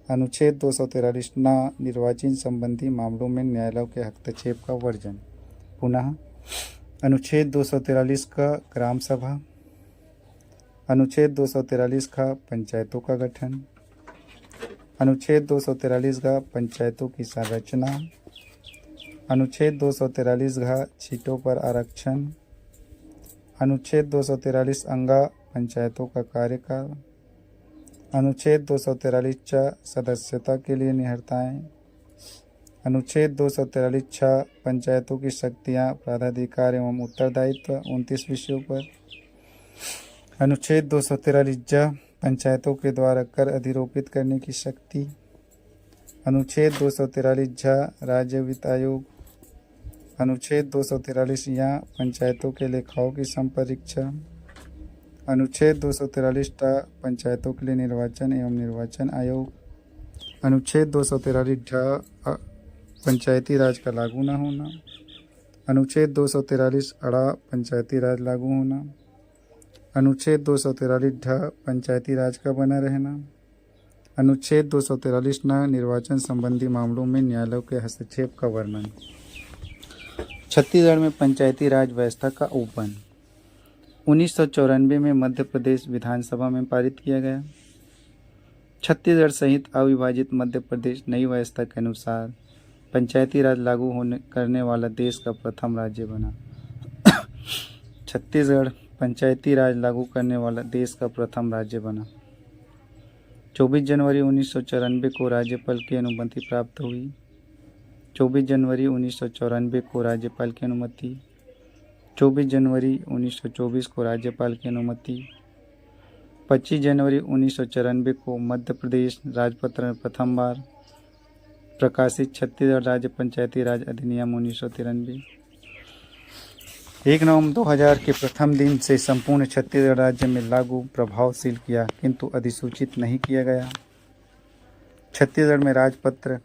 अनुच्छेद 243 न निर्वाचन संबंधी मामलों में न्यायालय के हस्तक्षेप का वर्जन। पुनः अनुच्छेद 243 का ग्राम सभा। अनुच्छेद 243 का पंचायतों का गठन। अनुच्छेद 243 का पंचायतों की संरचना। अनुच्छेद 243 का सीटों पर आरक्षण। अनुच्छेद 243 अंगा पंचायतों का कार्यकाल। अनुच्छेद 243 च सदस्यता के लिए निहर्ताएँ। अनुच्छेद 243 छ पंचायतों की शक्तियाँ, प्राधिकार एवं उत्तरदायित्व 29 विषयों पर। अनुच्छेद 243 ज पंचायतों के द्वारा कर अधिरोपित करने की शक्ति। अनुच्छेद 243 झ राज्य वित्त आयोग। अनुच्छेद 243 या पंचायतों के लेखाओं की संपरीक्षा। अनुच्छेद 243 टा पंचायतों के लिए निर्वाचन एवं निर्वाचन आयोग। अनुच्छेद 243 ढ पंचायती राज का लागू न होना। अनुच्छेद 243 अड़ा पंचायती राज लागू होना। अनुच्छेद 243 ढ पंचायती राज का बना रहना। अनुच्छेद 243 न निर्वाचन संबंधी मामलों में न्यायालय के हस्तक्षेप का वर्णन। छत्तीसगढ़ में पंचायती राज व्यवस्था का ओपन 1994 में मध्य प्रदेश विधानसभा में पारित किया गया। छत्तीसगढ़ सहित अविभाजित मध्य प्रदेश नई व्यवस्था के अनुसार पंचायती राज लागू करने वाला देश का प्रथम राज्य बना। छत्तीसगढ़ पंचायती राज लागू करने वाला देश का प्रथम राज्य बना। 24 जनवरी 1994 को राज्यपाल की अनुमति प्राप्त हुई। 24 जनवरी 1994 को राज्यपाल की अनुमति। 24 जनवरी 1924 को राज्यपाल की अनुमति। 25 जनवरी 1994 को मध्य प्रदेश राजपत्र में प्रथम बार प्रकाशित छत्तीसगढ़ राज्य पंचायती राज अधिनियम 1993। 1 नवंबर 2000 के प्रथम दिन से संपूर्ण छत्तीसगढ़ राज्य में लागू प्रभावशील किया, किंतु अधिसूचित नहीं किया गया। छत्तीसगढ़ में राजपत्र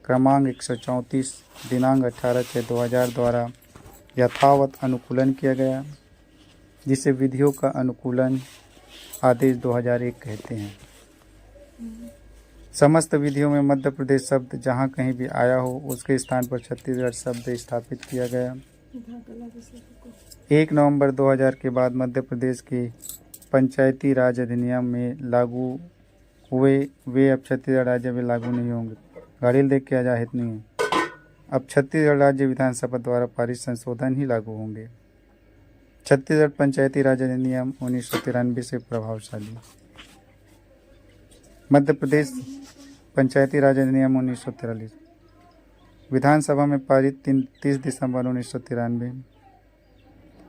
क्रमांक 134 दिनांक 18/6/2000 द्वारा यथावत अनुकूलन किया गया, जिसे विधियों का अनुकूलन आदेश 2001 कहते हैं। समस्त विधियों में मध्य प्रदेश शब्द जहाँ कहीं भी आया हो उसके स्थान पर छत्तीसगढ़ शब्द स्थापित किया गया। 1 नवंबर 2000 के बाद मध्य प्रदेश के पंचायती राज अधिनियम में लागू हुए वे अब छत्तीसगढ़ राज्य में लागू नहीं होंगे। गाड़ी देख के आजाहित नहीं है। अब छत्तीसगढ़ राज्य विधानसभा द्वारा पारित संशोधन ही लागू होंगे। छत्तीसगढ़ पंचायती राज अधिनियम 1993 से प्रभावशाली। मध्य प्रदेश पंचायती राज अधिनियम 1943 विधानसभा में पारित 30 दिसंबर 1993।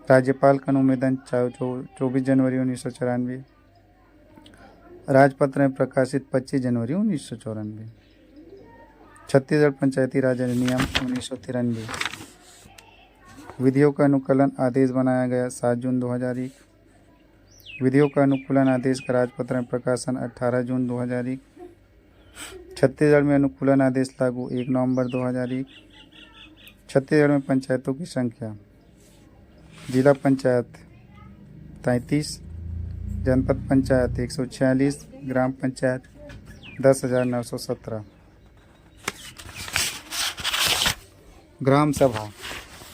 राज्यपाल का अनुमोदन 24 जनवरी 1994। राजपत्र में प्रकाशित 25 जनवरी 1994। छत्तीसगढ़ पंचायती राज अधिनियम 1993। विधियों का अनुकूलन आदेश बनाया गया 7 जून 2001। विधियों का अनुकूलन आदेश का राजपत्र में प्रकाशन 18 जून 2001। छत्तीसगढ़ में अनुकूलन आदेश लागू 1 नवंबर 2001। छत्तीसगढ़ में पंचायतों की संख्या जिला पंचायत 33, जनपद पंचायत 146, ग्राम पंचायत 10,917। ग्राम सभा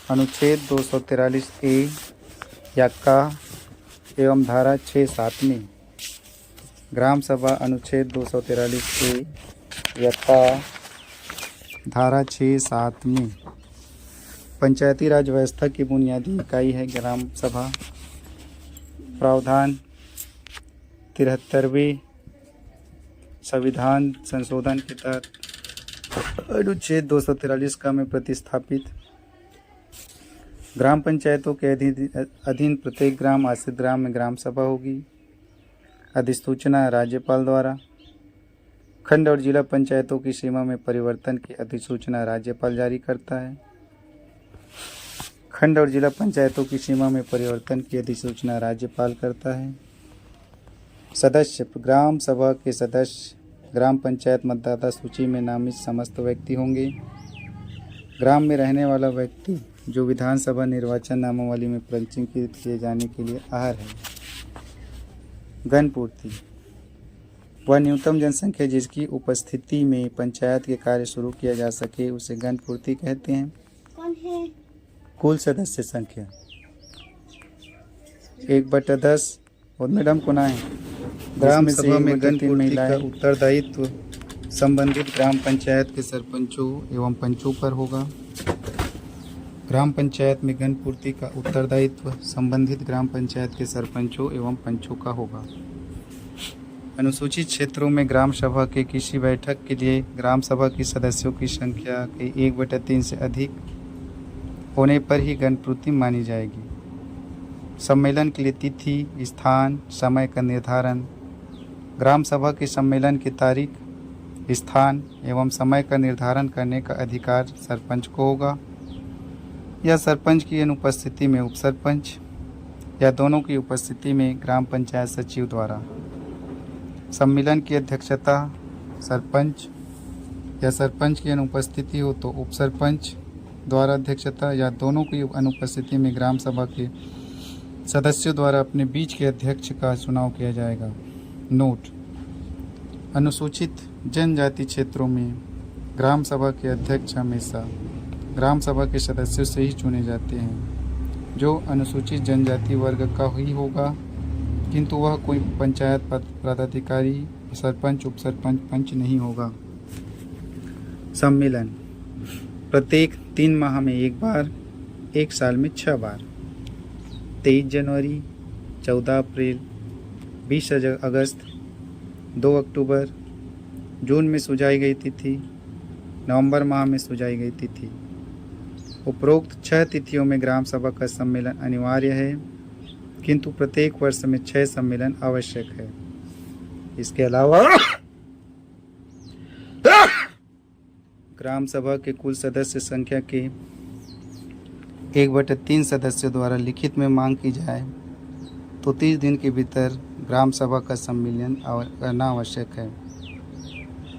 अनुच्छेद 243A या का एवं धारा 6(7) में। ग्राम सभा अनुच्छेद 243A या का धारा 6(7) में पंचायती राज व्यवस्था की बुनियादी इकाई है ग्राम सभा। प्रावधान 73वें संविधान संशोधन के तहत अनुच्छेद 243 का में प्रतिस्थापित। ग्राम पंचायतों के अधीन प्रत्येक ग्राम आश्रित ग्राम में ग्राम सभा होगी। अधिसूचना राज्यपाल द्वारा। खंड और जिला पंचायतों की सीमा में परिवर्तन की अधिसूचना राज्यपाल जारी करता है। खंड और जिला पंचायतों की सीमा में परिवर्तन की अधिसूचना राज्यपाल करता है। सदस्य ग्राम सभा के सदस्य ग्राम पंचायत मतदाता सूची में नामित समस्त व्यक्ति होंगे। ग्राम में रहने वाला व्यक्ति जो विधानसभा निर्वाचन नामावली में पंजीकृत किए जाने के लिए अर्ह है। गणपूर्ति वह न्यूनतम जनसंख्या जिसकी उपस्थिति में पंचायत के कार्य शुरू किया जा सके उसे गणपूर्ति कहते हैं। कौन है? कुल सदस्य संख्या 1/10 और मैडम को ना है। ग्राम सभा में गणपूर्ति का उत्तरदायित्व संबंधित ग्राम पंचायत के सरपंचों एवं पंचों पर होगा। ग्राम पंचायत में गणपूर्ति का उत्तरदायित्व संबंधित ग्राम पंचायत के सरपंचों एवं पंचों का होगा। अनुसूचित क्षेत्रों में ग्राम सभा के किसी बैठक के लिए ग्राम सभा की सदस्यों की संख्या के 1/3 से अधिक होने पर ही गणपूर्ति मानी जाएगी। सम्मेलन के लिए तिथि, स्थान, समय का निर्धारण ग्राम सभा के सम्मेलन की तारीख, स्थान एवं समय का निर्धारण करने का अधिकार सरपंच को होगा या सरपंच की अनुपस्थिति में उपसरपंच या दोनों की उपस्थिति में ग्राम पंचायत सचिव द्वारा। सम्मेलन की अध्यक्षता सरपंच या सरपंच की अनुपस्थिति हो तो उपसरपंच द्वारा अध्यक्षता या दोनों की अनुपस्थिति में ग्राम सभा के सदस्यों द्वारा अपने बीच के अध्यक्ष का चुनाव किया जाएगा। नोट: अनुसूचित जनजाति क्षेत्रों में ग्राम सभा के अध्यक्ष हमेशा ग्राम सभा के सदस्यों से ही चुने जाते हैं जो अनुसूचित जनजाति वर्ग का ही होगा, किंतु वह कोई पंचायत पदाधिकारी, सरपंच, उपसरपंच, पंच नहीं होगा। सम्मेलन प्रत्येक 3 माह में एक बार, 1 साल में 6 बार। 23 जनवरी, 14 अप्रैल, 20 अगस्त, 2 अक्टूबर, जून में सुझाई गई तिथि, नवंबर माह में सुझाई गई तिथि। उपरोक्त 6 तिथियों में ग्राम सभा का सम्मेलन अनिवार्य है, किंतु प्रत्येक वर्ष में 6 सम्मेलन आवश्यक है। इसके अलावा ग्राम सभा के कुल सदस्य संख्या के 1/3 सदस्यों द्वारा लिखित में मांग की जाए तो 30 दिन के भीतर ग्राम सभा का सम्मेलन करना आवश्यक है।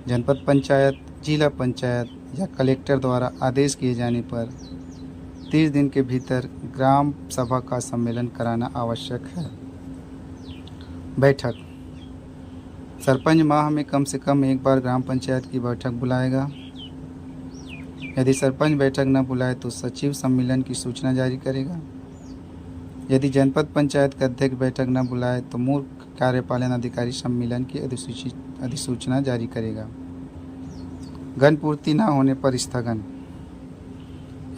जनपद पंचायत, जिला पंचायत या कलेक्टर द्वारा आदेश किए जाने पर 30 दिन के भीतर ग्राम सभा का सम्मेलन कराना आवश्यक है। बैठक सरपंच माह में कम से कम एक बार ग्राम पंचायत की बैठक बुलाएगा। यदि सरपंच बैठक न बुलाए तो सचिव सम्मेलन की सूचना जारी करेगा। यदि जनपद पंचायत का अध्यक्ष बैठक न बुलाए तो मुख्य कार्यपालन अधिकारी सम्मेलन की अधिसूचना जारी करेगा। गणपूर्ति न होने पर स्थगन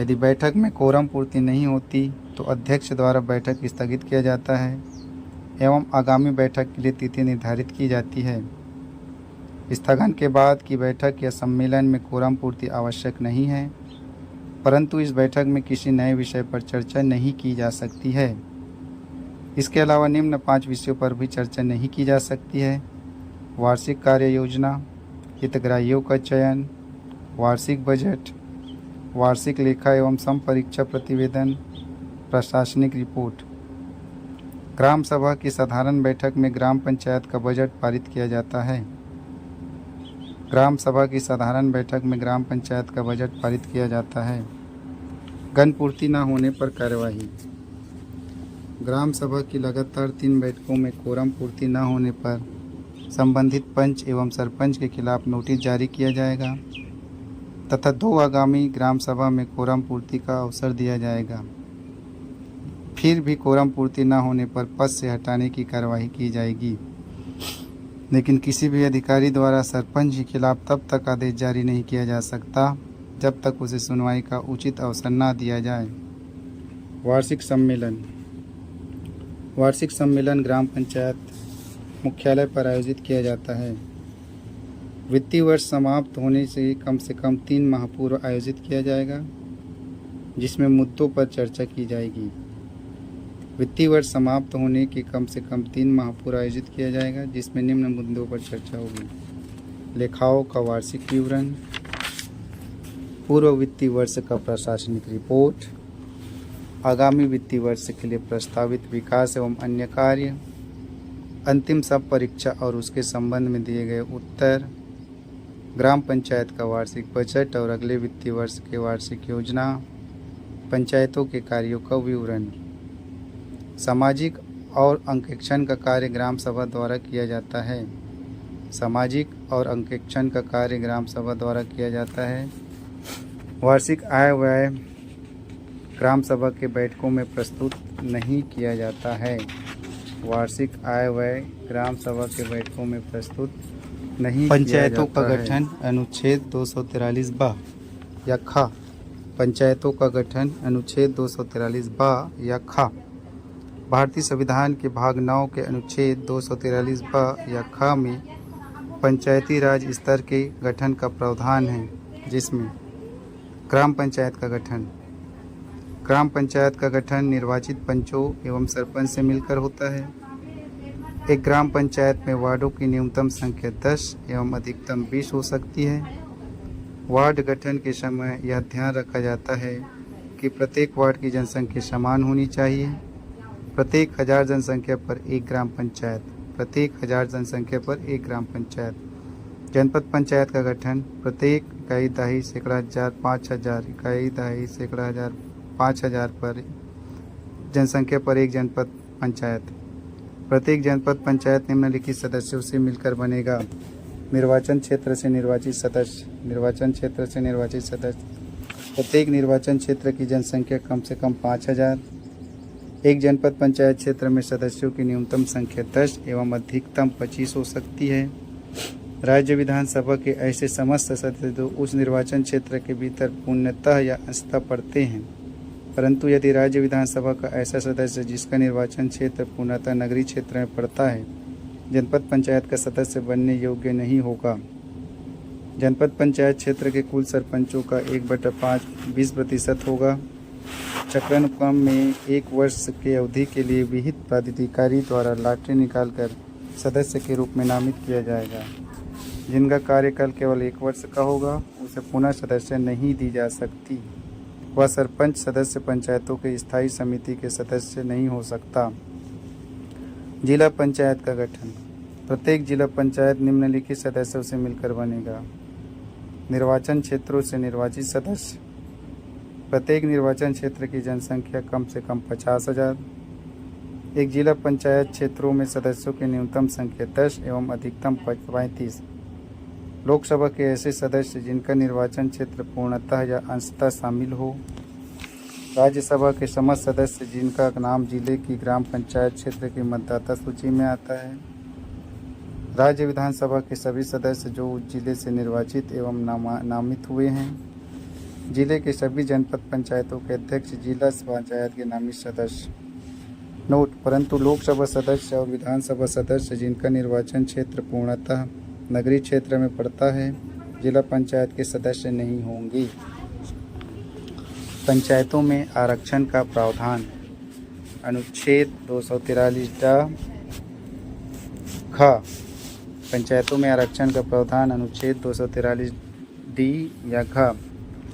यदि बैठक में कोरम पूर्ति नहीं होती तो अध्यक्ष द्वारा बैठक स्थगित किया जाता है एवं आगामी बैठक के लिए तिथि निर्धारित की जाती है। स्थगन के बाद की बैठक या सम्मेलन में कोरम पूर्ति आवश्यक नहीं है, परंतु इस बैठक में किसी नए विषय पर चर्चा नहीं की जा सकती है। इसके अलावा निम्न 5 विषयों पर भी चर्चा नहीं की जा सकती है: वार्षिक कार्य योजना, हितग्राहियों का चयन, वार्षिक बजट, वार्षिक लेखा एवं समपरीक्षा प्रतिवेदन, प्रशासनिक रिपोर्ट। ग्राम सभा की साधारण बैठक में ग्राम पंचायत का बजट पारित किया जाता है। ग्राम सभा की साधारण बैठक में ग्राम पंचायत का बजट पारित किया जाता है। गणपूर्ति न होने पर कार्यवाही ग्राम सभा की लगातार 3 बैठकों में कोरम पूर्ति न होने पर संबंधित पंच एवं सरपंच के खिलाफ नोटिस जारी किया जाएगा तथा 2 आगामी ग्राम सभा में कोरम पूर्ति का अवसर दिया जाएगा। फिर भी कोरम पूर्ति न होने पर पद से हटाने की कार्यवाही की जाएगी, लेकिन किसी भी अधिकारी द्वारा सरपंच के खिलाफ तब तक आदेश जारी नहीं किया जा सकता जब तक उसे सुनवाई का उचित अवसर न दिया जाए। वार्षिक सम्मेलन वार्षिक सम्मेलन ग्राम पंचायत मुख्यालय पर आयोजित किया जाता है। वित्तीय वर्ष समाप्त होने से कम 3 माह पूर्व आयोजित किया जाएगा, जिसमें मुद्दों पर चर्चा की जाएगी। वित्तीय वर्ष समाप्त होने के कम से कम 3 माह पूर्व आयोजित किया जाएगा, जिसमें निम्न मुद्दों पर चर्चा होगी: लेखाओं का वार्षिक विवरण, पूर्व वित्तीय वर्ष का प्रशासनिक रिपोर्ट, आगामी वित्तीय वर्ष के लिए प्रस्तावित विकास एवं अन्य कार्य, अंतिम सब परीक्षा और उसके संबंध में दिए गए उत्तर, ग्राम पंचायत का वार्षिक बजट और अगले वित्तीय वर्ष के वार्षिक योजना, पंचायतों के कार्यों का विवरण। सामाजिक और अंकेक्षण का कार्य ग्राम सभा द्वारा किया जाता है। सामाजिक और अंकेक्षण का कार्य ग्राम सभा द्वारा किया जाता है। वार्षिक आय व्यय ग्राम सभा के बैठकों में प्रस्तुत नहीं किया जाता है। वार्षिक आय व्यय ग्राम सभा के बैठकों में प्रस्तुत नहीं पंचायतों का गठन अनुच्छेद 243 बा या खा। पंचायतों का गठन अनुच्छेद 243 बा या खा भारतीय संविधान के भाग 9 के अनुच्छेद 243 बा या खा में पंचायती राज स्तर के गठन का प्रावधान है, जिसमें ग्राम पंचायत का गठन। ग्राम पंचायत का गठन निर्वाचित पंचों एवं सरपंच से मिलकर होता है। एक ग्राम पंचायत में वार्डों की न्यूनतम संख्या 10 एवं अधिकतम 20 हो सकती है। वार्ड गठन के समय यह ध्यान रखा जाता है कि प्रत्येक वार्ड की जनसंख्या समान होनी चाहिए। प्रत्येक 1000 जनसंख्या पर एक ग्राम पंचायत। प्रत्येक 1000 जनसंख्या पर एक ग्राम पंचायत। जनपद पंचायत का गठन प्रत्येक इकाई दहाई सैकड़ा हजार 5000 इकाई दहाई सैकड़ा हजार 5000 पर जनसंख्या पर एक जनपद पंचायत। प्रत्येक जनपद पंचायत निम्नलिखित सदस्यों से मिलकर बनेगा। निर्वाचन क्षेत्र से निर्वाचित सदस्य। निर्वाचन क्षेत्र से निर्वाचित सदस्य। प्रत्येक निर्वाचन क्षेत्र की जनसंख्या कम से कम 5000। एक जनपद पंचायत क्षेत्र में सदस्यों की न्यूनतम संख्या 10 एवं अधिकतम 25 हो सकती है। राज्य विधानसभा के ऐसे समस्त सदस्य जो उस निर्वाचन क्षेत्र के भीतर पूर्णतः या अंशतः पड़ते हैं, परंतु यदि राज्य विधानसभा का ऐसा सदस्य जिसका निर्वाचन क्षेत्र पूर्णतः नगरीय क्षेत्र में पड़ता है, जनपद पंचायत का सदस्य बनने योग्य नहीं होगा। जनपद पंचायत क्षेत्र के कुल सरपंचों का 1/5 20% होगा। चक्रानुक्रम में 1 वर्ष के अवधि के लिए विहित पदाधिकारी द्वारा लॉटरी निकालकर सदस्य के रूप में नामित किया जाएगा। जिनका कार्यकाल केवल 1 वर्ष का होगा, उसे पुनः सदस्य नहीं दी जा सकती। वह सरपंच सदस्य पंचायतों के स्थायी समिति के सदस्य नहीं हो सकता। जिला पंचायत का गठन। प्रत्येक जिला पंचायत निम्नलिखित सदस्यों से मिलकर बनेगा। निर्वाचन क्षेत्रों से निर्वाचित सदस्य। प्रत्येक निर्वाचन क्षेत्र की जनसंख्या कम से कम 50,000। एक जिला पंचायत क्षेत्रों में सदस्यों की न्यूनतम संख्या 10 एवं अधिकतम 35। लोकसभा के ऐसे सदस्य जिनका निर्वाचन क्षेत्र पूर्णतः या अंशतः शामिल हो। राज्यसभा के समस्त सदस्य जिनका नाम जिले की ग्राम पंचायत क्षेत्र की मतदाता सूची में आता है। राज्य विधानसभा के सभी सदस्य जो उस जिले से निर्वाचित एवं नामित हुए हैं। जिले के सभी जनपद पंचायतों के अध्यक्ष जिला पंचायत के नामित सदस्य। नोट: परंतु लोकसभा सदस्य और विधानसभा सदस्य जिनका निर्वाचन क्षेत्र पूर्णतः नगरीय क्षेत्र में पड़ता है, जिला पंचायत के सदस्य नहीं होंगे। पंचायतों में आरक्षण का प्रावधान। अनुच्छेद 243 ख। पंचायतों में आरक्षण का प्रावधान अनुच्छेद 243 डी या घ।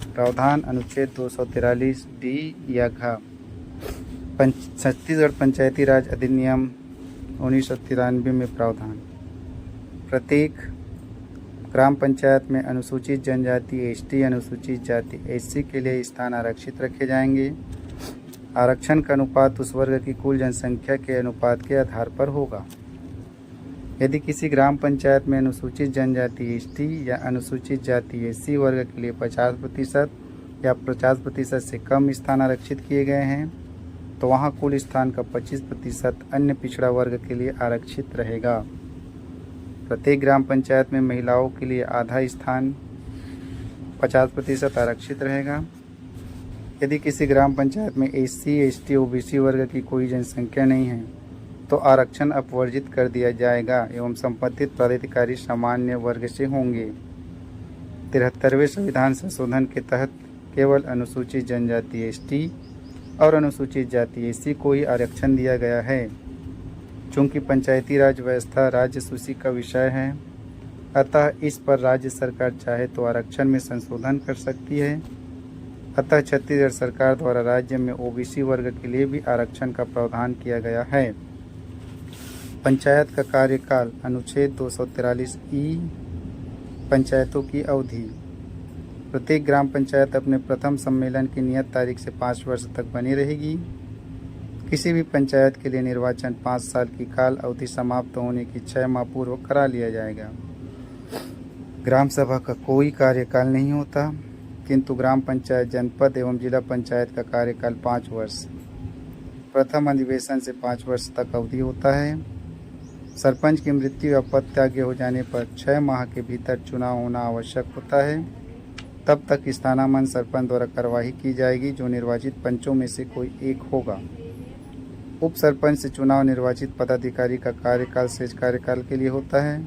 प्रावधान अनुच्छेद 243 डी या घ। छत्तीसगढ़ पंचायती राज अधिनियम 1993 में प्रावधान। प्रत्येक ग्राम पंचायत में अनुसूचित जनजाति एसटी, अनुसूचित जाति एससी के लिए स्थान आरक्षित रखे जाएंगे। आरक्षण का अनुपात उस वर्ग की कुल जनसंख्या के अनुपात के आधार पर होगा। यदि किसी ग्राम पंचायत में अनुसूचित जनजाति एसटी या अनुसूचित जाति एससी वर्ग के लिए 50% या 50% से कम स्थान आरक्षित किए गए हैं, तो वहां कुल स्थान का 25% अन्य पिछड़ा वर्ग के लिए आरक्षित रहेगा। प्रत्येक ग्राम पंचायत में महिलाओं के लिए आधा स्थान 50% आरक्षित रहेगा। यदि किसी ग्राम पंचायत में एससी, एसटी, ओबीसी वर्ग की कोई जनसंख्या नहीं है, तो आरक्षण अपवर्जित कर दिया जाएगा एवं संबंधित पदाधिकारी सामान्य वर्ग से होंगे। 73वें संविधान संशोधन के तहत केवल अनुसूचित जनजाति एसटी और अनुसूचित जाति एससी को ही आरक्षण दिया गया है। चूँकि पंचायती राज व्यवस्था राज्य सूची का विषय है, अतः इस पर राज्य सरकार चाहे तो आरक्षण में संशोधन कर सकती है। अतः छत्तीसगढ़ सरकार द्वारा राज्य में ओबीसी वर्ग के लिए भी आरक्षण का प्रावधान किया गया है। पंचायत का कार्यकाल अनुच्छेद 243 ई पंचायतों की अवधि। प्रत्येक ग्राम पंचायत अपने प्रथम सम्मेलन की नियत तारीख से 5 वर्ष तक बनी रहेगी। किसी भी पंचायत के लिए निर्वाचन 5 साल की काल अवधि समाप्त होने की 6 माह पूर्व करा लिया जाएगा। ग्राम सभा का कोई कार्यकाल नहीं होता, किंतु ग्राम पंचायत, जनपद एवं जिला पंचायत का कार्यकाल 5 वर्ष, प्रथम अधिवेशन से 5 वर्ष तक अवधि होता है। सरपंच की मृत्यु या पद त्याग्य हो जाने पर 6 माह के भीतर चुनाव होना आवश्यक होता है। तब तक स्थानांतरण सरपंच द्वारा कार्यवाही की जाएगी, जो निर्वाचित पंचों में से कोई एक होगा। उप सरपंच से चुनाव निर्वाचित पदाधिकारी का कार्यकाल शेष कार्यकाल के लिए होता है।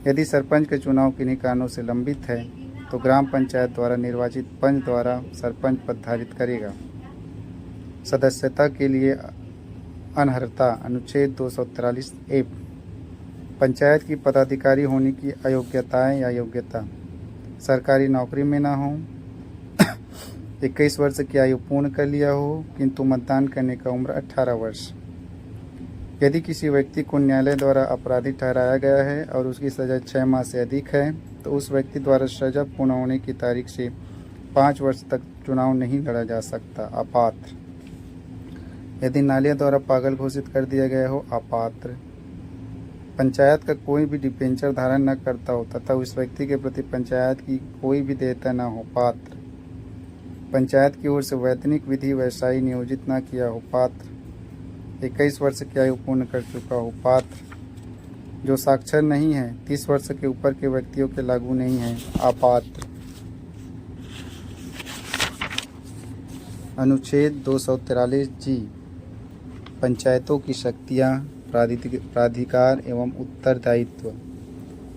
यदि सरपंच के चुनाव किन्हीं कारणों से लंबित है तो ग्राम पंचायत द्वारा निर्वाचित पंच द्वारा सरपंच पद धारित करेगा। सदस्यता के लिए अनर्हता अनुच्छेद 243 ए। पंचायत की पदाधिकारी होने की अयोग्यताएं या योग्यता: सरकारी नौकरी में ना हो, 21 वर्ष की आयु पूर्ण कर लिया हो किंतु मतदान करने का उम्र 18 वर्ष। यदि किसी व्यक्ति को न्यायालय द्वारा अपराधी ठहराया गया है और उसकी सज़ा 6 माह से अधिक है तो उस व्यक्ति द्वारा सज़ा पूर्ण होने की तारीख से 5 वर्ष तक चुनाव नहीं लड़ा जा सकता। अपात्र: यदि न्यायालय द्वारा पागल घोषित कर दिया गया हो। अपात्र: पंचायत का कोई भी डिबेंचर धारण न करता हो तथा उस व्यक्ति के प्रति पंचायत की कोई भी देयता न हो। पात्र: पंचायत की ओर से वैतनिक विधि व्यवसायी नियोजित न किया हो। पात्र: 21 वर्ष की आयु पूर्ण कर चुका हो। पात्र: जो साक्षर नहीं है, 30 वर्ष के ऊपर के व्यक्तियों के लागू नहीं है। अपात्र। अनुच्छेद 243 जी पंचायतों की शक्तियाँ, प्राधिकार एवं उत्तरदायित्व।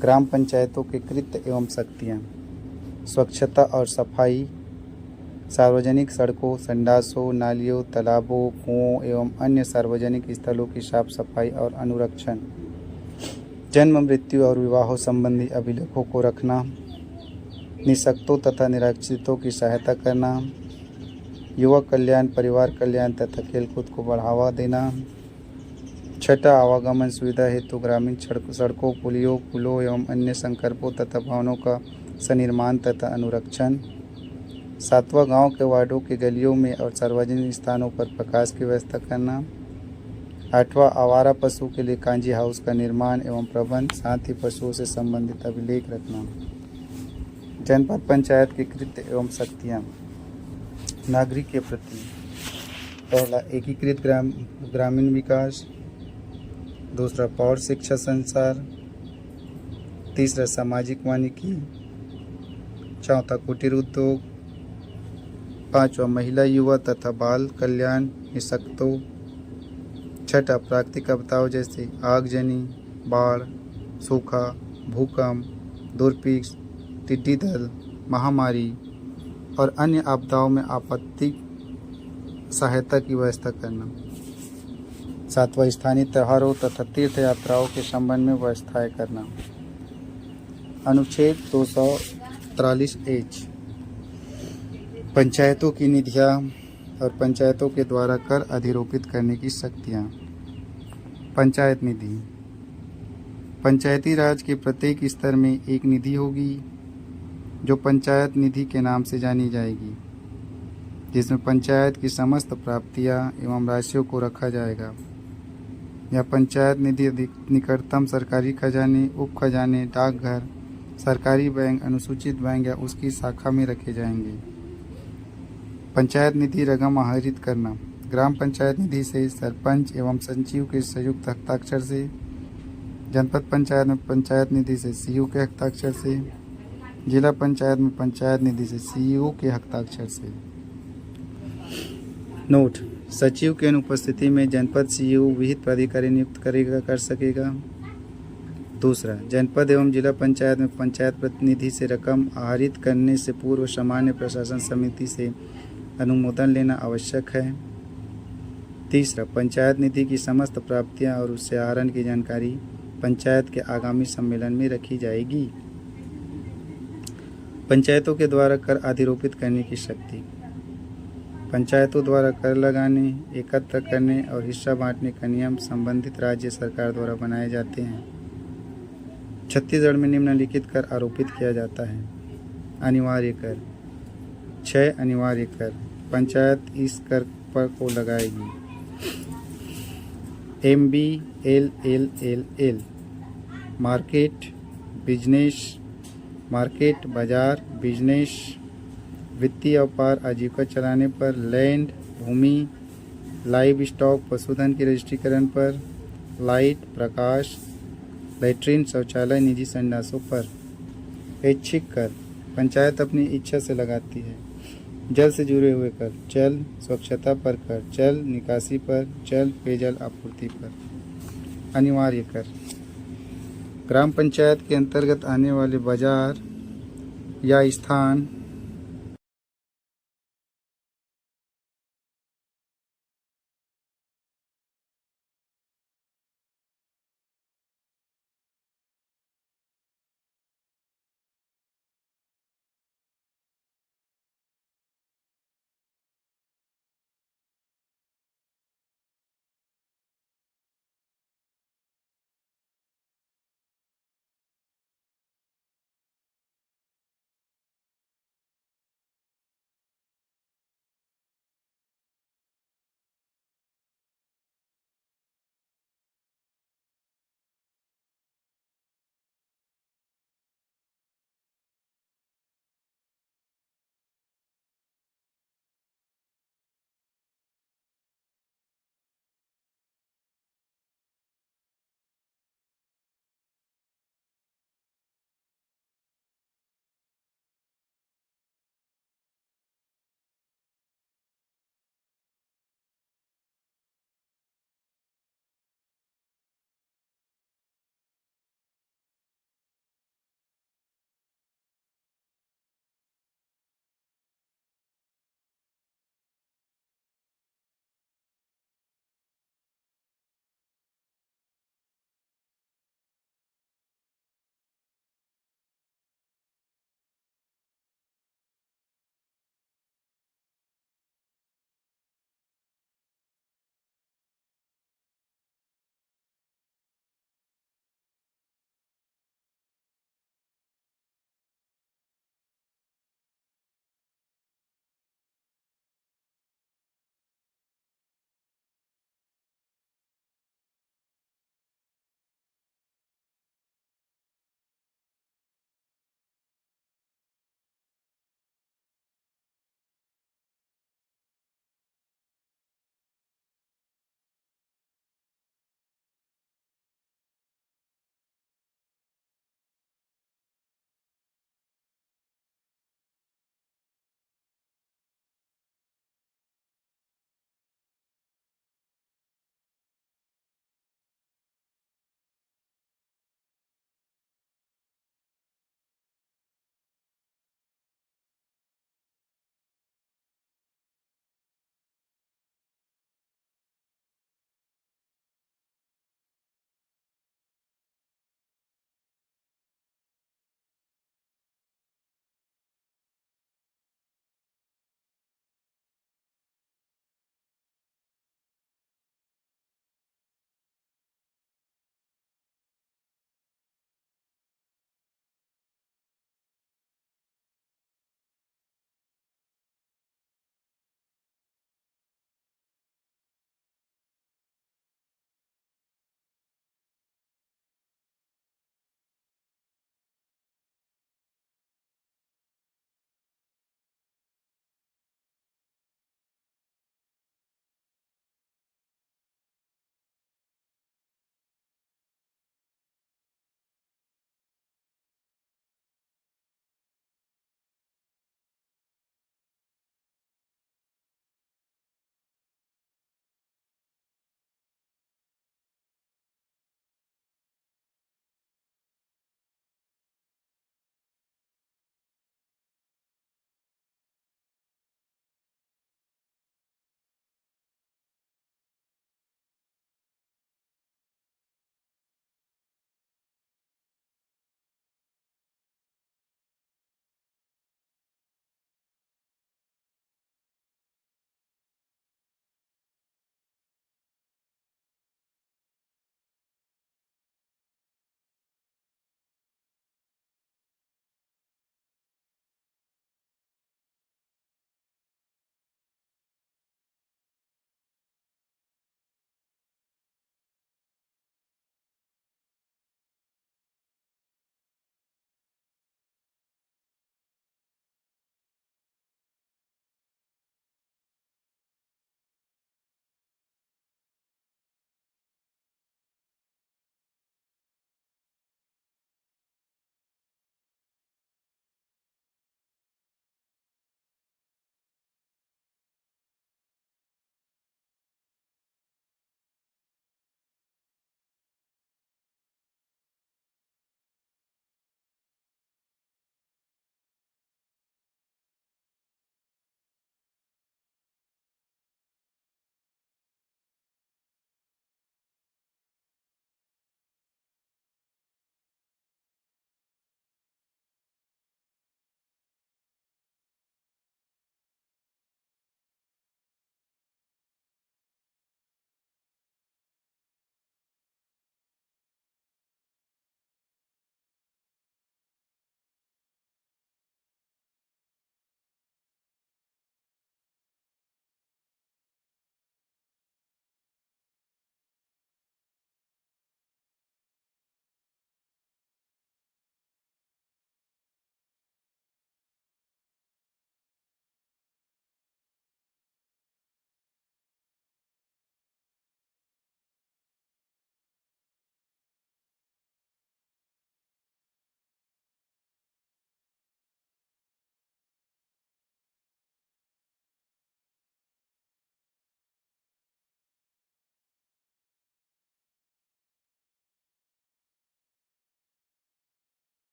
ग्राम पंचायतों के कृत्य एवं शक्तियाँ: स्वच्छता और सफाई, सार्वजनिक सड़कों, संडासों, नालियों, तालाबों, कुओं एवं अन्य सार्वजनिक स्थलों की साफ सफाई और अनुरक्षण, जन्म, मृत्यु और विवाहों संबंधी अभिलेखों को रखना, निःशक्तों तथा निराश्रितों की सहायता करना, युवक कल्याण, परिवार कल्याण तथा खेलकूद को बढ़ावा देना। छठा, आवागमन सुविधा हेतु ग्रामीण सड़कों, पुलों एवं अन्य संकल्पों तथा भवनों का सनिर्माण तथा अनुरक्षण। सातवां, गांव के वार्डों के गलियों में और सार्वजनिक स्थानों पर प्रकाश की व्यवस्था करना। आठवां, आवारा पशु के लिए कांजी हाउस का निर्माण एवं प्रबंध, साथ ही पशुओं से संबंधित अभिलेख रखना। जनपद पंचायत की कृत्य एवं शक्तियाँ: नागरिक के प्रति: पहला, एकीकृत ग्रामीण विकास। दूसरा, पौर शिक्षा संसार। तीसरा, सामाजिक वानिकी। चौथा, कुटीर उद्योग। पांचवा, महिला, युवा तथा बाल कल्याण, निःशक्तों। छठा, प्राकृतिक आपदाओं जैसे आगजनी, बाढ़, सूखा, भूकंप, दुर्भिक्ष, टिड्डी दल, महामारी और अन्य आपदाओं में आपत्ति सहायता की व्यवस्था करना। सातवां, स्थानीय त्योहारों तथा तीर्थ यात्राओं के संबंध में व्यवस्थाएं करना। अनुच्छेद 243 एच पंचायतों की निधियां और पंचायतों के द्वारा कर अधिरोपित करने की शक्तियाँ। पंचायत निधि: पंचायती राज के प्रत्येक स्तर में एक निधि होगी जो पंचायत निधि के नाम से जानी जाएगी, जिसमें पंचायत की समस्त प्राप्तियां एवं राशियों को रखा जाएगा। यह पंचायत निधि निकटतम सरकारी खजाने, उप खजाने, डाकघर, सरकारी बैंक, अनुसूचित बैंक या उसकी शाखा में रखे जाएंगे। पंचायत निधि रकम आहरित करना: ग्राम पंचायत निधि से सरपंच एवं सचिव के संयुक्त हस्ताक्षर से, जनपद पंचायत में पंचायत निधि से सीईओ के हस्ताक्षर से, जिला पंचायत में पंचायत निधि से सीईओ के हस्ताक्षर से। नोट: सचिव की अनुपस्थिति में जनपद सीईओ विहित प्राधिकारी नियुक्त कर सकेगा। दूसरा, जनपद एवं जिला पंचायत में पंचायत प्रतिनिधि से रकम आहरित करने से पूर्व सामान्य प्रशासन समिति से अनुमोदन लेना आवश्यक है। तीसरा, पंचायत निधि की समस्त प्राप्तियां और उससे आहरण की जानकारी पंचायत के आगामी सम्मेलन में रखी जाएगी। पंचायतों के द्वारा कर अधिरोपित करने की शक्ति: पंचायतों द्वारा कर लगाने, एकत्र करने और हिस्सा बांटने का नियम संबंधित राज्य सरकार द्वारा बनाए जाते हैं। छत्तीसगढ़ में निम्नलिखित कर आरोपित किया जाता है। अनिवार्य कर। 6 अनिवार्य कर पंचायत इस कर पर को लगाएगी। MBLLLL मार्केट, बिजनेस, मार्केट बाजार, बिजनेस, वित्तीय व्यापार, आजीविका चलाने पर, लैंड भूमि, लाइव स्टॉक पशुधन के रजिस्ट्रीकरण पर, लाइट प्रकाश, लैट्रिन शौचालय निजी संडासों पर। ऐच्छिक कर पंचायत अपनी इच्छा से लगाती है। जल से जुड़े हुए कर, जल स्वच्छता पर कर, जल निकासी पर, जल पेयजल आपूर्ति पर। अनिवार्य कर ग्राम पंचायत के अंतर्गत आने वाले बाजार या स्थान